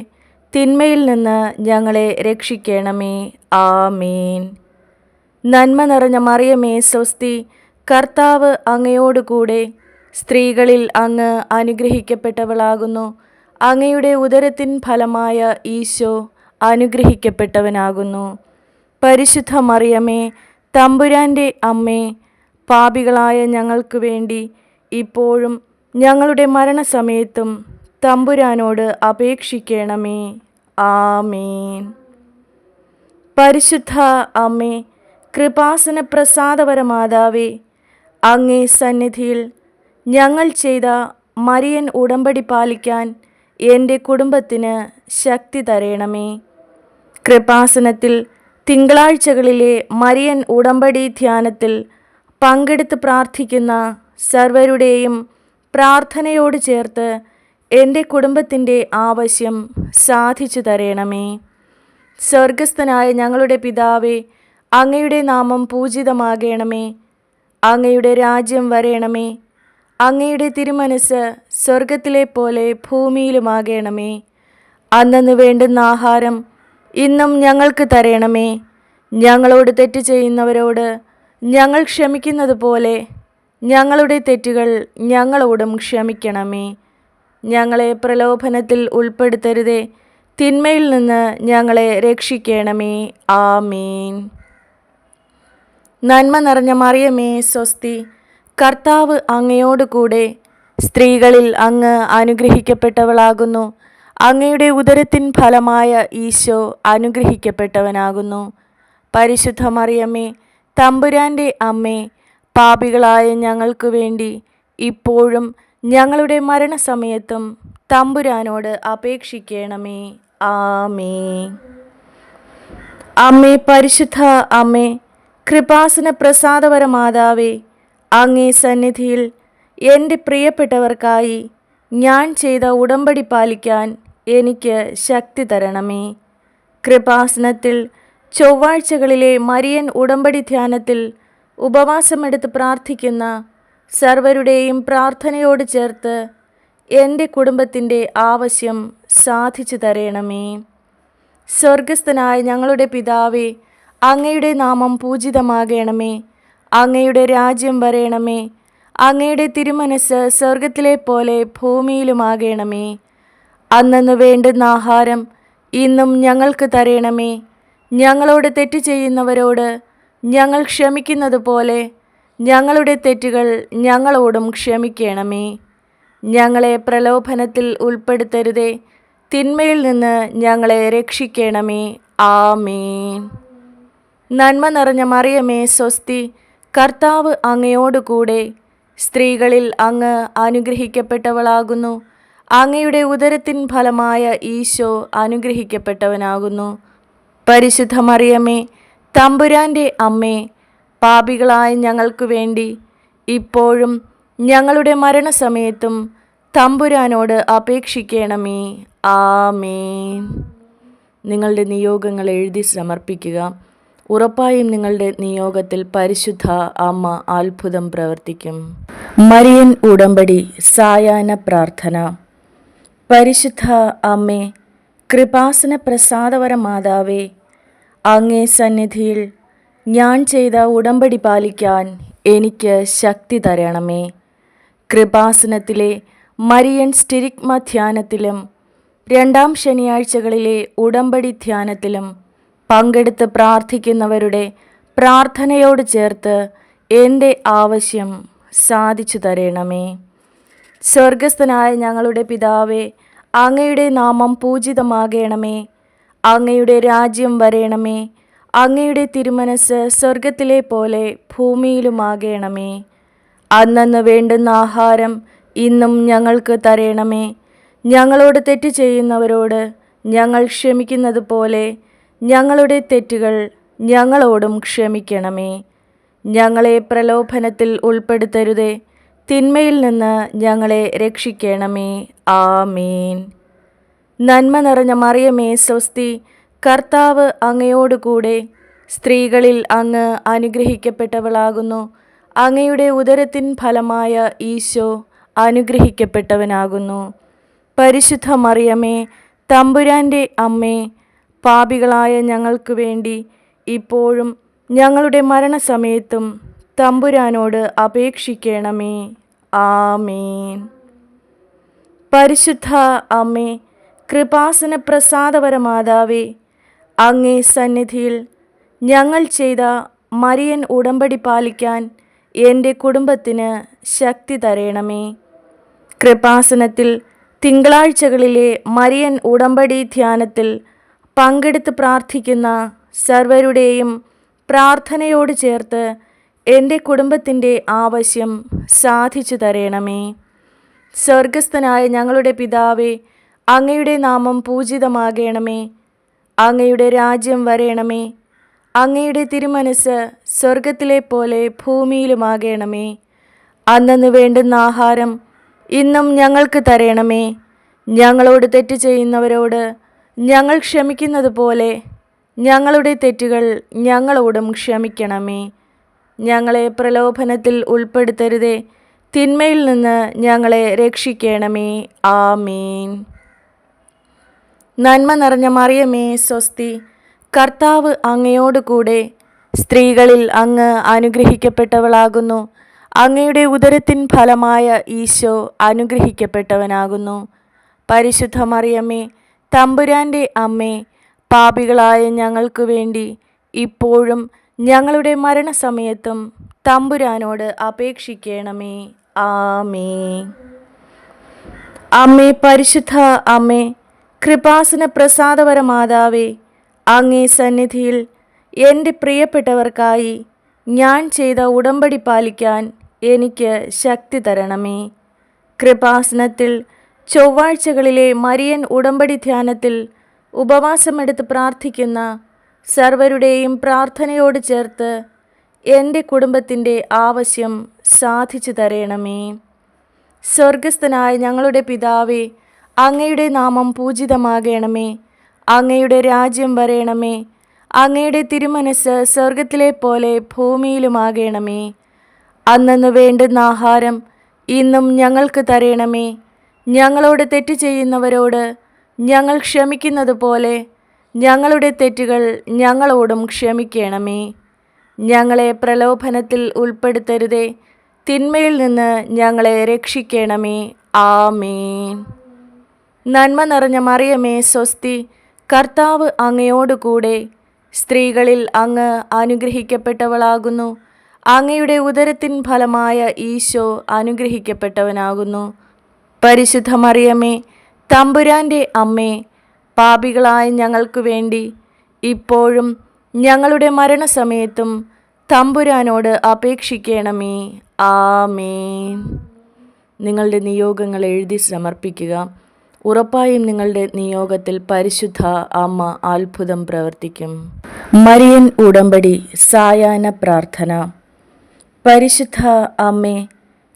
തിന്മയിൽ നിന്ന് ഞങ്ങളെ രക്ഷിക്കണമേ. ആമേൻ. നന്മ നിറഞ്ഞ മറിയമേ സ്വസ്തി, കർത്താവ് അങ്ങയോട് കൂടെ, സ്ത്രീകളിൽ അങ്ങ് അനുഗ്രഹിക്കപ്പെട്ടവളാകുന്നു. അങ്ങയുടെ ഉദരത്തിൻ ഫലമായ ഈശോ അനുഗ്രഹിക്കപ്പെട്ടവനാകുന്നു. പരിശുദ്ധ മറിയമേ, തമ്പുരാൻ്റെ അമ്മേ, പാപികളായ ഞങ്ങൾക്ക് വേണ്ടി ഇപ്പോഴും ഞങ്ങളുടെ മരണസമയത്തും തമ്പുരാനോട് അപേക്ഷിക്കണമേ. ആമേൻ. പരിശുദ്ധ അമ്മേ, കൃപാസന പ്രസാദവര മാതാവേ, അങ്ങേ സന്നിധിയിൽ ഞങ്ങൾ ചെയ്ത മരിയൻ ഉടമ്പടി പാലിക്കാൻ എൻ്റെ കുടുംബത്തിന് ശക്തി തരണമേ. കൃപാസനത്തിൽ തിങ്കളാഴ്ചകളിലെ മരിയൻ ഉടമ്പടി ധ്യാനത്തിൽ പങ്കെടുത്ത് പ്രാർത്ഥിക്കുന്ന സർവരുടെയും പ്രാർത്ഥനയോട് ചേർത്ത് എൻ്റെ കുടുംബത്തിൻ്റെ ആവശ്യം സാധിച്ചു തരണമേ. സ്വർഗസ്ഥനായ ഞങ്ങളുടെ പിതാവേ, അങ്ങയുടെ നാമം പൂജിതമാകണമേ. അങ്ങയുടെ രാജ്യം വരേണമേ. അങ്ങയുടെ തിരുമനസ് സ്വർഗത്തിലെ പോലെ ഭൂമിയിലുമാകണമേ. അന്നന്ന് വേണ്ടുന്ന ആഹാരം ഇന്നും ഞങ്ങൾക്ക് തരണമേ. ഞങ്ങളോട് തെറ്റ് ചെയ്യുന്നവരോട് ഞങ്ങൾ ക്ഷമിക്കുന്നത് പോലെ ഞങ്ങളുടെ തെറ്റുകൾ ഞങ്ങളോടും ക്ഷമിക്കണമേ. ഞങ്ങളെ പ്രലോഭനത്തിൽ ഉൾപ്പെടുത്തരുതേ, തിന്മയിൽ നിന്ന് ഞങ്ങളെ രക്ഷിക്കണമേ. ആമേൻ. നന്മ നിറഞ്ഞ മറിയമേ സ്വസ്തി, കർത്താവ് അങ്ങയോട് കൂടെ, സ്ത്രീകളിൽ അങ്ങ് അനുഗ്രഹിക്കപ്പെട്ടവളാകുന്നു. അങ്ങയുടെ ഉദരത്തിൻ ഫലമായ ഈശോ അനുഗ്രഹിക്കപ്പെട്ടവനാകുന്നു. പരിശുദ്ധ മറിയമ്മേ, തമ്പുരാൻ്റെ അമ്മേ, പാപികളായ ഞങ്ങൾക്ക് വേണ്ടി ഇപ്പോഴും ഞങ്ങളുടെ മരണസമയത്തും തമ്പുരാനോട് അപേക്ഷിക്കണമേ. ആമേൻ. അമ്മേ, പരിശുദ്ധ അമ്മേ, കൃപാസന പ്രസാദപരമാതാവേ, അങ്ങേ സന്നിധിയിൽ എൻ്റെ പ്രിയപ്പെട്ടവർക്കായി ഞാൻ ചെയ്ത ഉടമ്പടി പാലിക്കാൻ എനിക്ക് ശക്തി തരണമേ. കൃപാസനത്തിൽ ചൊവ്വാഴ്ചകളിലെ മരിയൻ ഉടമ്പടി ധ്യാനത്തിൽ ഉപവാസമെടുത്ത് പ്രാർത്ഥിക്കുന്ന സർവരുടെയും പ്രാർത്ഥനയോട് ചേർത്ത് എൻ്റെ കുടുംബത്തിൻ്റെ ആവശ്യം സാധിച്ചു തരണമേ. സ്വർഗസ്ഥനായ ഞങ്ങളുടെ പിതാവേ, അങ്ങയുടെ നാമം പൂജിതമാകണമേ. അങ്ങയുടെ രാജ്യം വരേണമേ. അങ്ങയുടെ തിരുമനസ് സ്വർഗത്തിലെ പോലെ ഭൂമിയിലുമാകണമേ. അന്നന്ന് വേണ്ടുന്ന ആഹാരം ഇന്നും ഞങ്ങൾക്ക് തരണമേ. ഞങ്ങളോട് തെറ്റ് ചെയ്യുന്നവരോട് ഞങ്ങൾ ക്ഷമിക്കുന്നത് പോലെ ഞങ്ങളുടെ തെറ്റുകൾ ഞങ്ങളോടും ക്ഷമിക്കണമേ. ഞങ്ങളെ പ്രലോഭനത്തിൽ ഉൾപ്പെടുത്തരുതേ, തിന്മയിൽ നിന്ന് ഞങ്ങളെ രക്ഷിക്കണമേ. ആമേൻ. നന്മ നിറഞ്ഞ മറിയമേ, സ്വസ്തി. കർത്താവ് അങ്ങയോടുകൂടെ സ്ത്രീകളിൽ അങ്ങ് അനുഗ്രഹിക്കപ്പെട്ടവളാകുന്നു. അങ്ങയുടെ ഉദരത്തിൻ ഫലമായ ഈശോ അനുഗ്രഹിക്കപ്പെട്ടവനാകുന്നു. പരിശുദ്ധ മറിയമേ, തമ്പുരാൻ്റെ അമ്മേ, പാപികളായ ഞങ്ങൾക്ക് വേണ്ടി ഇപ്പോഴും ഞങ്ങളുടെ മരണസമയത്തും തമ്പുരാനോട് അപേക്ഷിക്കണമേ. ആമേൻ. നിങ്ങളുടെ നിയോഗങ്ങൾ എഴുതി സമർപ്പിക്കുക. ഉറപ്പായും നിങ്ങളുടെ നിയോഗത്തിൽ പരിശുദ്ധ അമ്മ അത്ഭുതം പ്രവർത്തിക്കും. മരിയൻ ഉടമ്പടി സായാഹ്ന പ്രാർത്ഥന. പരിശുദ്ധ അമ്മേ, കൃപാസന പ്രസാദപര മാതാവേ, അങ്ങേ സന്നിധിയിൽ ഞാൻ ചെയ്ത ഉടമ്പടി പാലിക്കാൻ എനിക്ക് ശക്തി തരണമേ. കൃപാസനത്തിലെ മരിയൻ സ്റ്റിരിഗ്മ ധ്യാനത്തിലും 2-ാം ശനിയാഴ്ചകളിലെ ഉടമ്പടി ധ്യാനത്തിലും പങ്കെടുത്ത് പ്രാർത്ഥിക്കുന്നവരുടെ പ്രാർത്ഥനയോട് ചേർത്ത് എൻ്റെ ആവശ്യം സാധിച്ചു തരണമേ. സ്വർഗസ്ഥനായ ഞങ്ങളുടെ പിതാവേ, അങ്ങയുടെ നാമം പൂജിതമാകണമേ. അങ്ങയുടെ രാജ്യം വരേണമേ. അങ്ങയുടെ തിരുമനസ് സ്വർഗത്തിലെ പോലെ ഭൂമിയിലുമാകണമേ. അന്നന്ന് വേണ്ടുന്ന ആഹാരം ഇന്നും ഞങ്ങൾക്ക് തരണമേ. ഞങ്ങളോട് തെറ്റ് ചെയ്യുന്നവരോട് ഞങ്ങൾ ക്ഷമിക്കുന്നത് പോലെ ഞങ്ങളുടെ തെറ്റുകൾ ഞങ്ങളോടും ക്ഷമിക്കണമേ. ഞങ്ങളെ പ്രലോഭനത്തിൽ ഉൾപ്പെടുത്തരുതേ, തിന്മയിൽ നിന്ന് ഞങ്ങളെ രക്ഷിക്കണമേ. ആമേൻ. നന്മ നിറഞ്ഞ മറിയമേ, സ്വസ്തി. കർത്താവ് അങ്ങയോടുകൂടെ സ്ത്രീകളിൽ അങ്ങ് അനുഗ്രഹിക്കപ്പെട്ടവളാകുന്നു. അങ്ങയുടെ ഉദരത്തിൻ ഫലമായ ഈശോ അനുഗ്രഹിക്കപ്പെട്ടവനാകുന്നു. പരിശുദ്ധ മറിയമേ, തമ്പുരാൻ്റെ അമ്മേ, പാപികളായ ഞങ്ങൾക്ക് വേണ്ടി ഇപ്പോഴും ഞങ്ങളുടെ മരണസമയത്തും തമ്പുരാനോട് അപേക്ഷിക്കണമേ. ആമേൻ. പരിശുദ്ധ അമ്മേ, കൃപാസന പ്രസാദപര മാതാവേ, അങ്ങേ സന്നിധിയിൽ ഞങ്ങൾ ചെയ്ത മരിയൻ ഉടമ്പടി പാലിക്കാൻ എൻ്റെ കുടുംബത്തിന് ശക്തി തരണമേ. കൃപാസനത്തിൽ തിങ്കളാഴ്ചകളിലെ മരിയൻ ഉടമ്പടി ധ്യാനത്തിൽ പങ്കെടുത്ത് പ്രാർത്ഥിക്കുന്ന സർവരുടെയും പ്രാർത്ഥനയോട് ചേർത്ത് എൻ്റെ കുടുംബത്തിൻ്റെ ആവശ്യം സാധിച്ചു തരണമേ. സ്വർഗസ്ഥനായ ഞങ്ങളുടെ പിതാവേ, അങ്ങയുടെ നാമം പൂജിതമാകണമേ. അങ്ങയുടെ രാജ്യം വരേണമേ. അങ്ങയുടെ തിരുമനസ് സ്വർഗത്തിലെ പോലെ ഭൂമിയിലുമാകണമേ. അന്നന്ന് വേണ്ടുന്ന ആഹാരം ഇന്നും ഞങ്ങൾക്ക് തരണമേ. ഞങ്ങളോട് തെറ്റ് ചെയ്യുന്നവരോട് ഞങ്ങൾ ക്ഷമിക്കുന്നത് പോലെ ഞങ്ങളുടെ തെറ്റുകൾ ഞങ്ങളോടും ക്ഷമിക്കണമേ. ഞങ്ങളെ പ്രലോഭനത്തിൽ ഉൾപ്പെടുത്തരുതേ, തിന്മയിൽ നിന്ന് ഞങ്ങളെ രക്ഷിക്കണമേ. ആമേൻ. നന്മ നിറഞ്ഞ മറിയമേ, സ്വസ്തി. കർത്താവ് അങ്ങയോടുകൂടെ സ്ത്രീകളിൽ അങ്ങ് അനുഗ്രഹിക്കപ്പെട്ടവളാകുന്നു. അങ്ങയുടെ ഉദരത്തിൻ ഫലമായ ഈശോ അനുഗ്രഹിക്കപ്പെട്ടവനാകുന്നു. പരിശുദ്ധ മറിയമ്മേ, തമ്പുരാൻ്റെ അമ്മേ, പാപികളായ ഞങ്ങൾക്ക് വേണ്ടി ഇപ്പോഴും ഞങ്ങളുടെ മരണസമയത്തും തമ്പുരാനോട് അപേക്ഷിക്കണമേ. ആമേൻ. അമ്മേ, പരിശുദ്ധ അമ്മേ, കൃപാസന പ്രസാദവര മാതാവേ, അങ്ങേ സന്നിധിയിൽ എൻ്റെ പ്രിയപ്പെട്ടവർക്കായി ഞാൻ ചെയ്ത ഉടമ്പടി പാലിക്കാൻ എനിക്ക് ശക്തി തരണമേ. കൃപാസനത്തിൽ ചൊവ്വാഴ്ചകളിലെ മരിയൻ ഉടമ്പടി ധ്യാനത്തിൽ ഉപവാസമെടുത്ത് പ്രാർത്ഥിക്കുന്ന സർവരുടെയും പ്രാർത്ഥനയോട് ചേർത്ത് എൻ്റെ കുടുംബത്തിൻ്റെ ആവശ്യം സാധിച്ചു തരണമേ. സ്വർഗസ്ഥനായ ഞങ്ങളുടെ പിതാവേ, അങ്ങയുടെ നാമം പൂജിതമാകണമേ. അങ്ങയുടെ രാജ്യം വരേണമേ. അങ്ങയുടെ തിരുമനസ് സ്വർഗത്തിലെ പോലെ ഭൂമിയിലുമാകണമേ. അന്നന്ന് വേണ്ടുന്ന ആഹാരം ഇന്നും ഞങ്ങൾക്ക് തരണമേ. ഞങ്ങളോട് തെറ്റ് ചെയ്യുന്നവരോട് ഞങ്ങൾ ക്ഷമിക്കുന്നത് പോലെ ഞങ്ങളുടെ തെറ്റുകൾ ഞങ്ങളോടും ക്ഷമിക്കണമേ. ഞങ്ങളെ പ്രലോഭനത്തിൽ ഉൾപ്പെടുത്തരുതേ, തിന്മയിൽ നിന്ന് ഞങ്ങളെ രക്ഷിക്കണമേ. ആമേൻ. നന്മ നിറഞ്ഞ മറിയമേ, സ്വസ്തി. കർത്താവ് അങ്ങയോടുകൂടെ സ്ത്രീകളിൽ അങ്ങ് അനുഗ്രഹിക്കപ്പെട്ടവളാകുന്നു. അങ്ങയുടെ ഉദരത്തിൻ ഫലമായ ഈശോ അനുഗ്രഹിക്കപ്പെട്ടവനാകുന്നു. പരിശുദ്ധ മറിയമേ, തമ്പുരാൻ്റെ അമ്മേ, പാപികളായ ഞങ്ങൾക്ക് വേണ്ടി ഇപ്പോഴും ഞങ്ങളുടെ മരണസമയത്തും തമ്പുരാനോട് അപേക്ഷിക്കണമേ. ആമേൻ. നിങ്ങളുടെ നിയോഗങ്ങൾ എഴുതി സമർപ്പിക്കുക. ഉറപ്പായും നിങ്ങളുടെ നിയോഗത്തിൽ പരിശുദ്ധ അമ്മ അത്ഭുതം പ്രവർത്തിക്കും. മരിയൻ ഉടമ്പടി സായാഹ്ന പ്രാർത്ഥന. പരിശുദ്ധ അമ്മേ,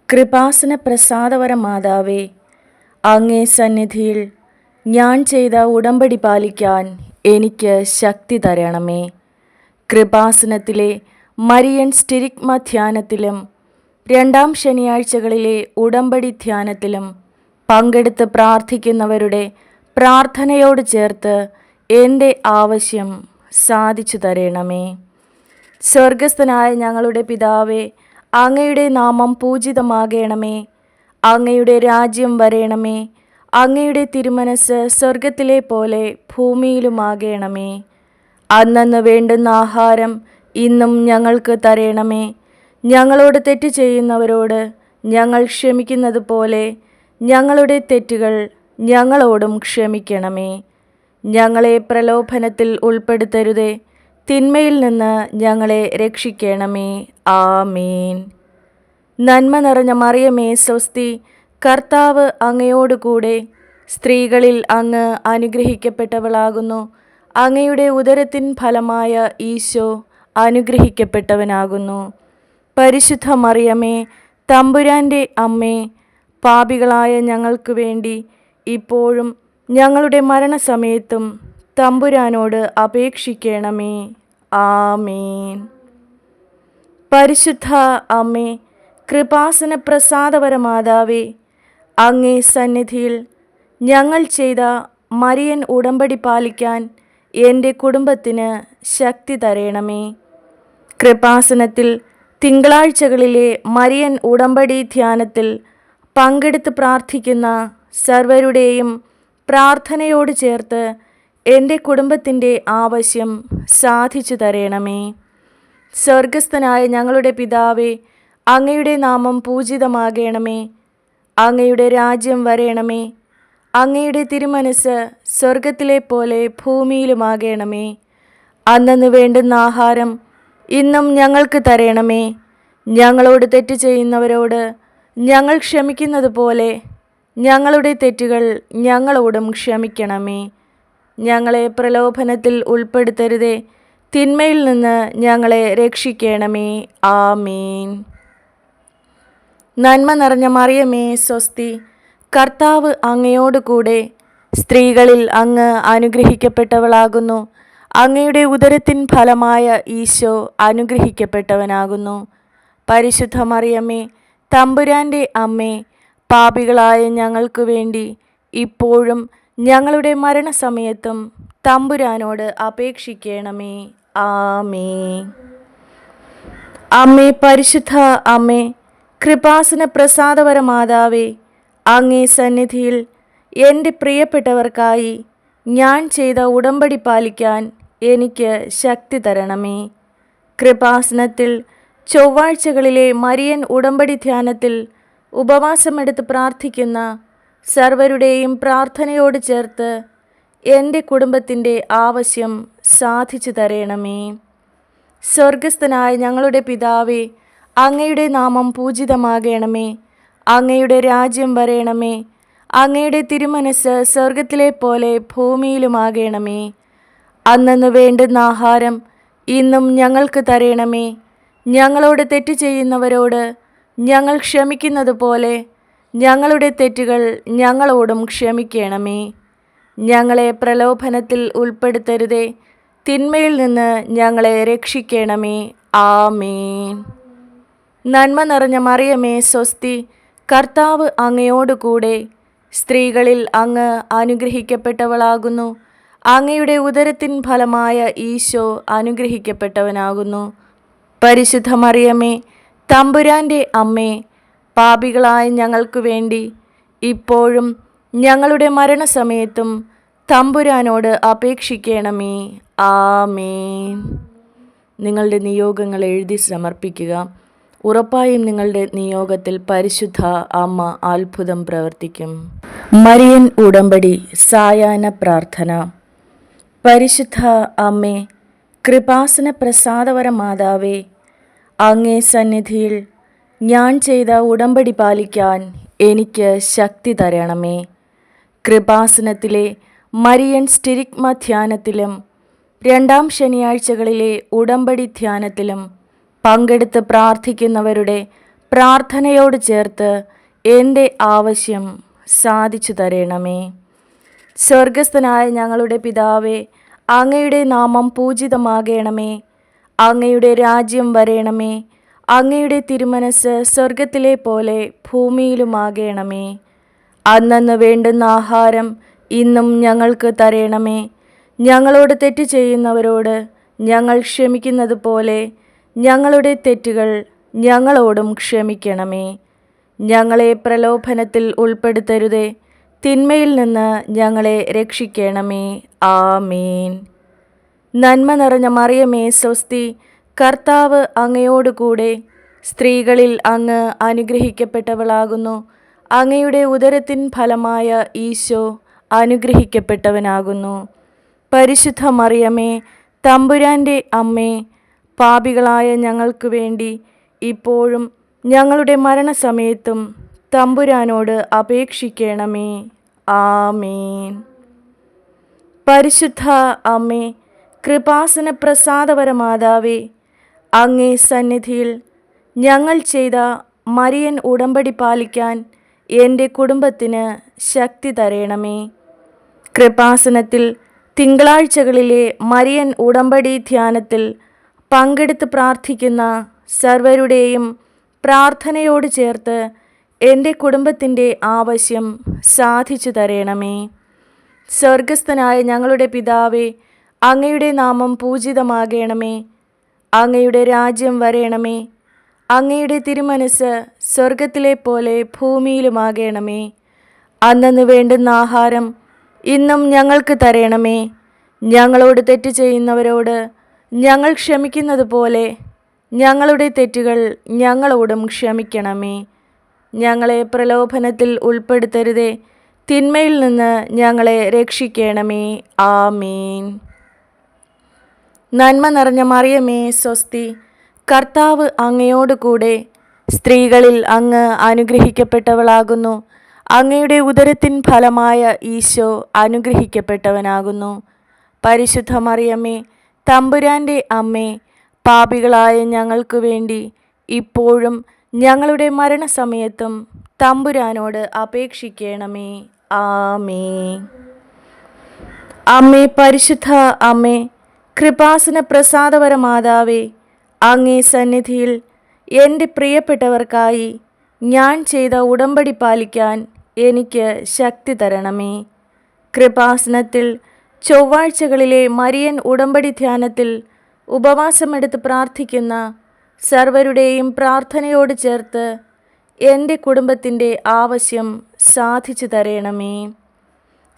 കൃപാസന പ്രസാദവര മാതാവേ, അങ്ങേ സന്നിധിയിൽ ഞാൻ ചെയ്ത ഉടമ്പടി പാലിക്കാൻ എനിക്ക് ശക്തി തരണമേ. കൃപാസനത്തിലെ മരിയൻ സ്റ്റിരിഗ്മ ധ്യാനത്തിലും രണ്ടാം ശനിയാഴ്ചകളിലെ ഉടമ്പടി ധ്യാനത്തിലും പങ്കെടുത്ത് പ്രാർത്ഥിക്കുന്നവരുടെ പ്രാർത്ഥനയോട് ചേർത്ത് എൻ്റെ ആവശ്യം സാധിച്ചു തരണമേ. സ്വർഗസ്ഥനായ ഞങ്ങളുടെ പിതാവേ, അങ്ങയുടെ നാമം പൂജിതമാകണമേ. അങ്ങയുടെ രാജ്യം വരേണമേ. അങ്ങയുടെ തിരുമനസ് സ്വർഗത്തിലെ പോലെ ഭൂമിയിലുമാകണമേ. അന്നന്ന് വേണ്ടുന്ന ആഹാരം ഇന്നും ഞങ്ങൾക്ക് തരണമേ. ഞങ്ങളോട് തെറ്റ് ചെയ്യുന്നവരോട് ഞങ്ങൾ ക്ഷമിക്കുന്നത് പോലെ ഞങ്ങളുടെ തെറ്റുകൾ ഞങ്ങളോടും ക്ഷമിക്കണമേ. ഞങ്ങളെ പ്രലോഭനത്തിൽ ഉൾപ്പെടുത്തരുതേ, തിന്മയിൽ നിന്ന് ഞങ്ങളെ രക്ഷിക്കണമേ. ആമേൻ. നന്മ നിറഞ്ഞ മറിയമേ, സ്വസ്തി. കർത്താവ് അങ്ങയോടുകൂടെ സ്ത്രീകളിൽ അങ്ങ് അനുഗ്രഹിക്കപ്പെട്ടവളാകുന്നു. അങ്ങയുടെ ഉദരത്തിൻ ഫലമായ ഈശോ അനുഗ്രഹിക്കപ്പെട്ടവനാകുന്നു. പരിശുദ്ധ മറിയമേ, തമ്പുരാൻ്റെ അമ്മേ, പാപികളായ ഞങ്ങൾക്ക് വേണ്ടി ഇപ്പോഴും ഞങ്ങളുടെ മരണസമയത്തും തമ്പുരാനോട് അപേക്ഷിക്കണമേ. ആമേൻ. പരിശുദ്ധ അമ്മേ, കൃപാസന പ്രസാദവര മാതാവേ, അങ്ങേ സന്നിധിയിൽ ഞങ്ങൾ ചെയ്ത മരിയൻ ഉടമ്പടി പാലിക്കാൻ എൻ്റെ കുടുംബത്തിന് ശക്തി തരണമേ. കൃപാസനത്തിൽ തിങ്കളാഴ്ചകളിലെ മരിയൻ ഉടമ്പടി ധ്യാനത്തിൽ പങ്കെടുത്ത് പ്രാർത്ഥിക്കുന്ന സർവരുടെയും പ്രാർത്ഥനയോട് ചേർത്ത് എൻ്റെ കുടുംബത്തിൻ്റെ ആവശ്യം സാധിച്ചു തരണമേ. സ്വർഗസ്ഥനായ ഞങ്ങളുടെ പിതാവേ, അങ്ങയുടെ നാമം പൂജിതമാകണമേ. അങ്ങയുടെ രാജ്യം വരേണമേ. അങ്ങയുടെ തിരുമനസ് സ്വർഗത്തിലെ പോലെ ഭൂമിയിലുമാകണമേ. അന്നന്ന് വേണ്ടുന്ന ആഹാരം ഇന്നും ഞങ്ങൾക്ക് തരണമേ. ഞങ്ങളോട് തെറ്റ് ചെയ്യുന്നവരോട് ഞങ്ങൾ ക്ഷമിക്കുന്നത് പോലെ ഞങ്ങളുടെ തെറ്റുകൾ ഞങ്ങളോടും ക്ഷമിക്കണമേ. ഞങ്ങളെ പ്രലോഭനത്തിൽ ഉൾപ്പെടുത്തരുതേ, തിന്മയിൽ നിന്ന് ഞങ്ങളെ രക്ഷിക്കണമേ. ആമേൻ. നന്മ നിറഞ്ഞ മറിയമേ, സ്വസ്തി. കർത്താവ് അങ്ങയോടുകൂടെ സ്ത്രീകളിൽ അങ്ങ് അനുഗ്രഹിക്കപ്പെട്ടവളാകുന്നു. അങ്ങയുടെ ഉദരത്തിൻ ഫലമായ ഈശോ അനുഗ്രഹിക്കപ്പെട്ടവനാകുന്നു. പരിശുദ്ധ മറിയമേ, തമ്പുരാൻ്റെ അമ്മേ, പാപികളായ ഞങ്ങൾക്ക് വേണ്ടി ഇപ്പോഴും ഞങ്ങളുടെ മരണസമയത്തും തമ്പുരാനോട് അപേക്ഷിക്കണമേ. ആമേൻ. അമ്മേ, പരിശുദ്ധ അമ്മേ, കൃപാസന പ്രസാദവര മാതാവേ, അങ്ങേ സന്നിധിയിൽ എൻ്റെ പ്രിയപ്പെട്ടവർക്കായി ഞാൻ ചെയ്ത ഉടമ്പടി പാലിക്കാൻ എനിക്ക് ശക്തി തരണമേ. കൃപാസനത്തിൽ ചൊവ്വാഴ്ചകളിലെ മരിയൻ ഉടമ്പടി ധ്യാനത്തിൽ ഉപവാസമെടുത്ത് പ്രാർത്ഥിക്കുന്ന സർവരുടെയും പ്രാർത്ഥനയോട് ചേർത്ത് എൻ്റെ കുടുംബത്തിൻ്റെ ആവശ്യം സാധിച്ചു തരണമേ. സ്വർഗസ്ഥനായ ഞങ്ങളുടെ പിതാവേ, അങ്ങയുടെ നാമം പൂജിതമാകണമേ. അങ്ങയുടെ രാജ്യം വരേണമേ. അങ്ങയുടെ തിരുമനസ് സ്വർഗത്തിലെ പോലെ ഭൂമിയിലുമാകണമേ. അന്നന്ന് വേണ്ടുന്ന ആഹാരം ഇന്നും ഞങ്ങൾക്ക് തരണമേ. ഞങ്ങളോട് തെറ്റ് ചെയ്യുന്നവരോട് ഞങ്ങൾ ക്ഷമിക്കുന്നത് പോലെ ഞങ്ങളുടെ തെറ്റുകൾ ഞങ്ങളോടും ക്ഷമിക്കണമേ. ഞങ്ങളെ പ്രലോഭനത്തിൽ ഉൾപ്പെടുത്തരുതേ, തിന്മയിൽ നിന്ന് ഞങ്ങളെ രക്ഷിക്കണമേ. ആമേൻ. നന്മ നിറഞ്ഞ മറിയമേ, സ്വസ്തി, കർത്താവ് അങ്ങയോടുകൂടെ സ്ത്രീകളിൽ അങ്ങ് അനുഗ്രഹിക്കപ്പെട്ടവളാകുന്നു. അങ്ങയുടെ ഉദരത്തിൻ ഫലമായ ഈശോ അനുഗ്രഹിക്കപ്പെട്ടവനാകുന്നു. പരിശുദ്ധ മറിയമേ, തമ്പുരാൻ്റെ അമ്മേ, പാപികളായ ഞങ്ങൾക്ക് വേണ്ടി ഇപ്പോഴും ഞങ്ങളുടെ മരണസമയത്തും തമ്പുരാനോട് അപേക്ഷിക്കണമേ. ആമേൻ. നിങ്ങളുടെ നിയോഗങ്ങൾ എഴുതി സമർപ്പിക്കുക. ഉറപ്പായും നിങ്ങളുടെ നിയോഗത്തിൽ പരിശുദ്ധ അമ്മ അത്ഭുതം പ്രവർത്തിക്കും. മരിയൻ ഉടമ്പടി സായാഹ്ന പ്രാർത്ഥന. പരിശുദ്ധ അമ്മേ, കൃപാസന പ്രസാദവര മാതാവേ, അങ്ങേ സന്നിധിയിൽ ഞാൻ ചെയ്ത ഉടമ്പടി പാലിക്കാൻ എനിക്ക് ശക്തി തരണമേ. കൃപാസനത്തിലെ മരിയൻ സ്റ്റിരിഗ്മ ധ്യാനത്തിലും 2 ശനിയാഴ്ചകളിലെ ഉടമ്പടി ധ്യാനത്തിലും പങ്കെടുത്ത് പ്രാർത്ഥിക്കുന്നവരുടെ പ്രാർത്ഥനയോട് ചേർത്ത് എൻ്റെ ആവശ്യം സാധിച്ചു തരണമേ. സ്വർഗസ്ഥനായ ഞങ്ങളുടെ പിതാവേ, അങ്ങയുടെ നാമം പൂജിതമാകണമേ. അങ്ങയുടെ രാജ്യം വരേണമേ. അങ്ങയുടെ തിരുമനസ് സ്വർഗത്തിലെ പോലെ ഭൂമിയിലുമാകണമേ. അന്നന്ന് വേണ്ടുന്ന ആഹാരം ഇന്നും ഞങ്ങൾക്ക് തരണമേ. ഞങ്ങളോട് തെറ്റ് ചെയ്യുന്നവരോട് ഞങ്ങൾ ക്ഷമിക്കുന്നത് പോലെ ഞങ്ങളുടെ തെറ്റുകൾ ഞങ്ങളോടും ക്ഷമിക്കണമേ. ഞങ്ങളെ പ്രലോഭനത്തിൽ ഉൾപ്പെടുത്തരുതേ, തിന്മയിൽ നിന്ന് ഞങ്ങളെ രക്ഷിക്കണമേ. ആമേൻ. നന്മ നിറഞ്ഞ മറിയമേ, സ്വസ്തി, കർത്താവ് അങ്ങയോടുകൂടെ സ്ത്രീകളിൽ അങ്ങ് അനുഗ്രഹിക്കപ്പെട്ടവളാകുന്നു. അങ്ങയുടെ ഉദരത്തിൻ ഫലമായ ഈശോ അനുഗ്രഹിക്കപ്പെട്ടവനാകുന്നു. പരിശുദ്ധ മറിയമേ, തമ്പുരാൻ്റെ അമ്മേ, പാപികളായ ഞങ്ങൾക്ക് വേണ്ടി ഇപ്പോഴും ഞങ്ങളുടെ മരണസമയത്തും തമ്പുരാനോട് അപേക്ഷിക്കണമേ. ആമേൻ. പരിശുദ്ധ അമ്മേ, കൃപാസന പ്രസാദവര മാതാവേ, അങ്ങേ സന്നിധിയിൽ ഞങ്ങൾ ചെയ്ത മരിയൻ ഉടമ്പടി പാലിക്കാൻ എൻ്റെ കുടുംബത്തിന് ശക്തി തരണമേ. കൃപാസനത്തിൽ തിങ്കളാഴ്ചകളിലെ മരിയൻ ഉടമ്പടി ധ്യാനത്തിൽ പങ്കെടുത്ത് പ്രാർത്ഥിക്കുന്ന സർവരുടെയും പ്രാർത്ഥനയോട് ചേർത്ത് എൻ്റെ കുടുംബത്തിൻ്റെ ആവശ്യം സാധിച്ചു തരണമേ. സ്വർഗസ്ഥനായ ഞങ്ങളുടെ പിതാവേ, അങ്ങയുടെ നാമം പൂജിതമാകണമേ. അങ്ങയുടെ രാജ്യം വരേണമേ. അങ്ങയുടെ തിരുമനസ് സ്വർഗത്തിലെ പോലെ ഭൂമിയിലുമാകണമേ. അന്നന്ന് വേണ്ടുന്ന ആഹാരം ഇന്നും ഞങ്ങൾക്ക് തരണമേ. ഞങ്ങളോട് തെറ്റ് ചെയ്യുന്നവരോട് ഞങ്ങൾ ക്ഷമിക്കുന്നത് പോലെ ഞങ്ങളുടെ തെറ്റുകൾ ഞങ്ങളോടും ക്ഷമിക്കണമേ. ഞങ്ങളെ പ്രലോഭനത്തിൽ ഉൾപ്പെടുത്തരുതേ, തിന്മയിൽ നിന്ന് ഞങ്ങളെ രക്ഷിക്കണമേ. ആമേൻ. നന്മ നിറഞ്ഞ മറിയമേ, സ്വസ്തി, കർത്താവ് അങ്ങയോടുകൂടെ സ്ത്രീകളിൽ അങ്ങ് അനുഗ്രഹിക്കപ്പെട്ടവളാകുന്നു. അങ്ങയുടെ ഉദരത്തിൻ ഫലമായ ഈശോ അനുഗ്രഹിക്കപ്പെട്ടവനാകുന്നു. പരിശുദ്ധ മറിയമേ, തമ്പുരാൻ്റെ അമ്മേ, പാപികളായ ഞങ്ങൾക്ക് വേണ്ടി ഇപ്പോഴും ഞങ്ങളുടെ മരണസമയത്തും തമ്പുരാനോട് അപേക്ഷിക്കണമേ. ആമേൻ. അമ്മേ, പരിശുദ്ധ അമ്മേ, കൃപാസന പ്രസാദവര മാതാവേ, അങ്ങേ സന്നിധിയിൽ എൻ്റെ പ്രിയപ്പെട്ടവർക്കായി ഞാൻ ചെയ്ത ഉടമ്പടി പാലിക്കാൻ എനിക്ക് ശക്തി തരണമേ. കൃപാസനത്തിൽ ചൊവ്വാഴ്ചകളിലെ മരിയൻ ഉടമ്പടി ധ്യാനത്തിൽ ഉപവാസമെടുത്ത് പ്രാർത്ഥിക്കുന്ന സർവരുടെയും പ്രാർത്ഥനയോട് ചേർത്ത് എൻ്റെ കുടുംബത്തിൻ്റെ ആവശ്യം സാധിച്ചു തരണമേ.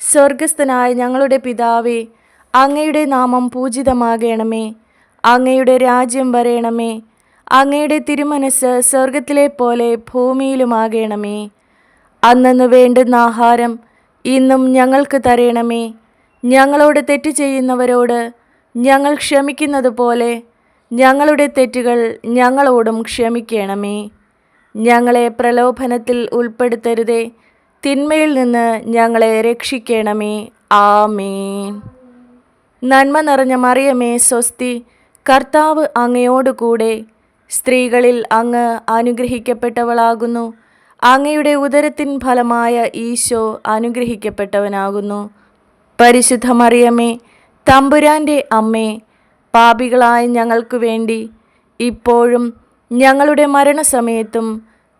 സ്വർഗസ്ഥനായ ഞങ്ങളുടെ പിതാവേ, അങ്ങയുടെ നാമം പൂജിതമാകണമേ. അങ്ങയുടെ രാജ്യം വരേണമേ. അങ്ങയുടെ തിരുമനസ് സ്വർഗത്തിലെ പോലെ ഭൂമിയിലുമാകണമേ. അന്നന്ന് വേണ്ടുന്ന ആഹാരം ഇന്നും ഞങ്ങൾക്ക് തരണമേ. ഞങ്ങളോട് തെറ്റ് ചെയ്യുന്നവരോട് ഞങ്ങൾ ക്ഷമിക്കുന്നത് പോലെ ഞങ്ങളുടെ തെറ്റുകൾ ഞങ്ങളോടും ക്ഷമിക്കണമേ. ഞങ്ങളെ പ്രലോഭനത്തിൽ ഉൾപ്പെടുത്തരുതേ, തിന്മയിൽ നിന്ന് ഞങ്ങളെ രക്ഷിക്കണമേ. ആമേൻ. നന്മ നിറഞ്ഞ മറിയമേ സ്വസ്തി, കർത്താവ് അങ്ങയോടുകൂടെ സ്ത്രീകളിൽ അങ്ങ് അനുഗ്രഹിക്കപ്പെട്ടവളാകുന്നു. അങ്ങയുടെ ഉദരത്തിൻ ഫലമായ ഈശോ അനുഗ്രഹിക്കപ്പെട്ടവനാകുന്നു. പരിശുദ്ധ മറിയമേ, തമ്പുരാൻ്റെ അമ്മേ, പാപികളായ ഞങ്ങൾക്ക് വേണ്ടി ഇപ്പോഴും ഞങ്ങളുടെ മരണസമയത്തും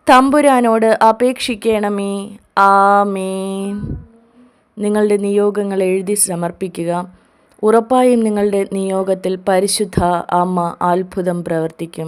തമ്പുരാനോട് അപേക്ഷിക്കണമേ. ആമേൻ. നിങ്ങളുടെ നിയോഗങ്ങൾ എഴുതി സമർപ്പിക്കുക. ഉറപ്പായും നിങ്ങളുടെ നിയോഗത്തിൽ പരിശുദ്ധ അമ്മ അത്ഭുതം പ്രവർത്തിക്കും.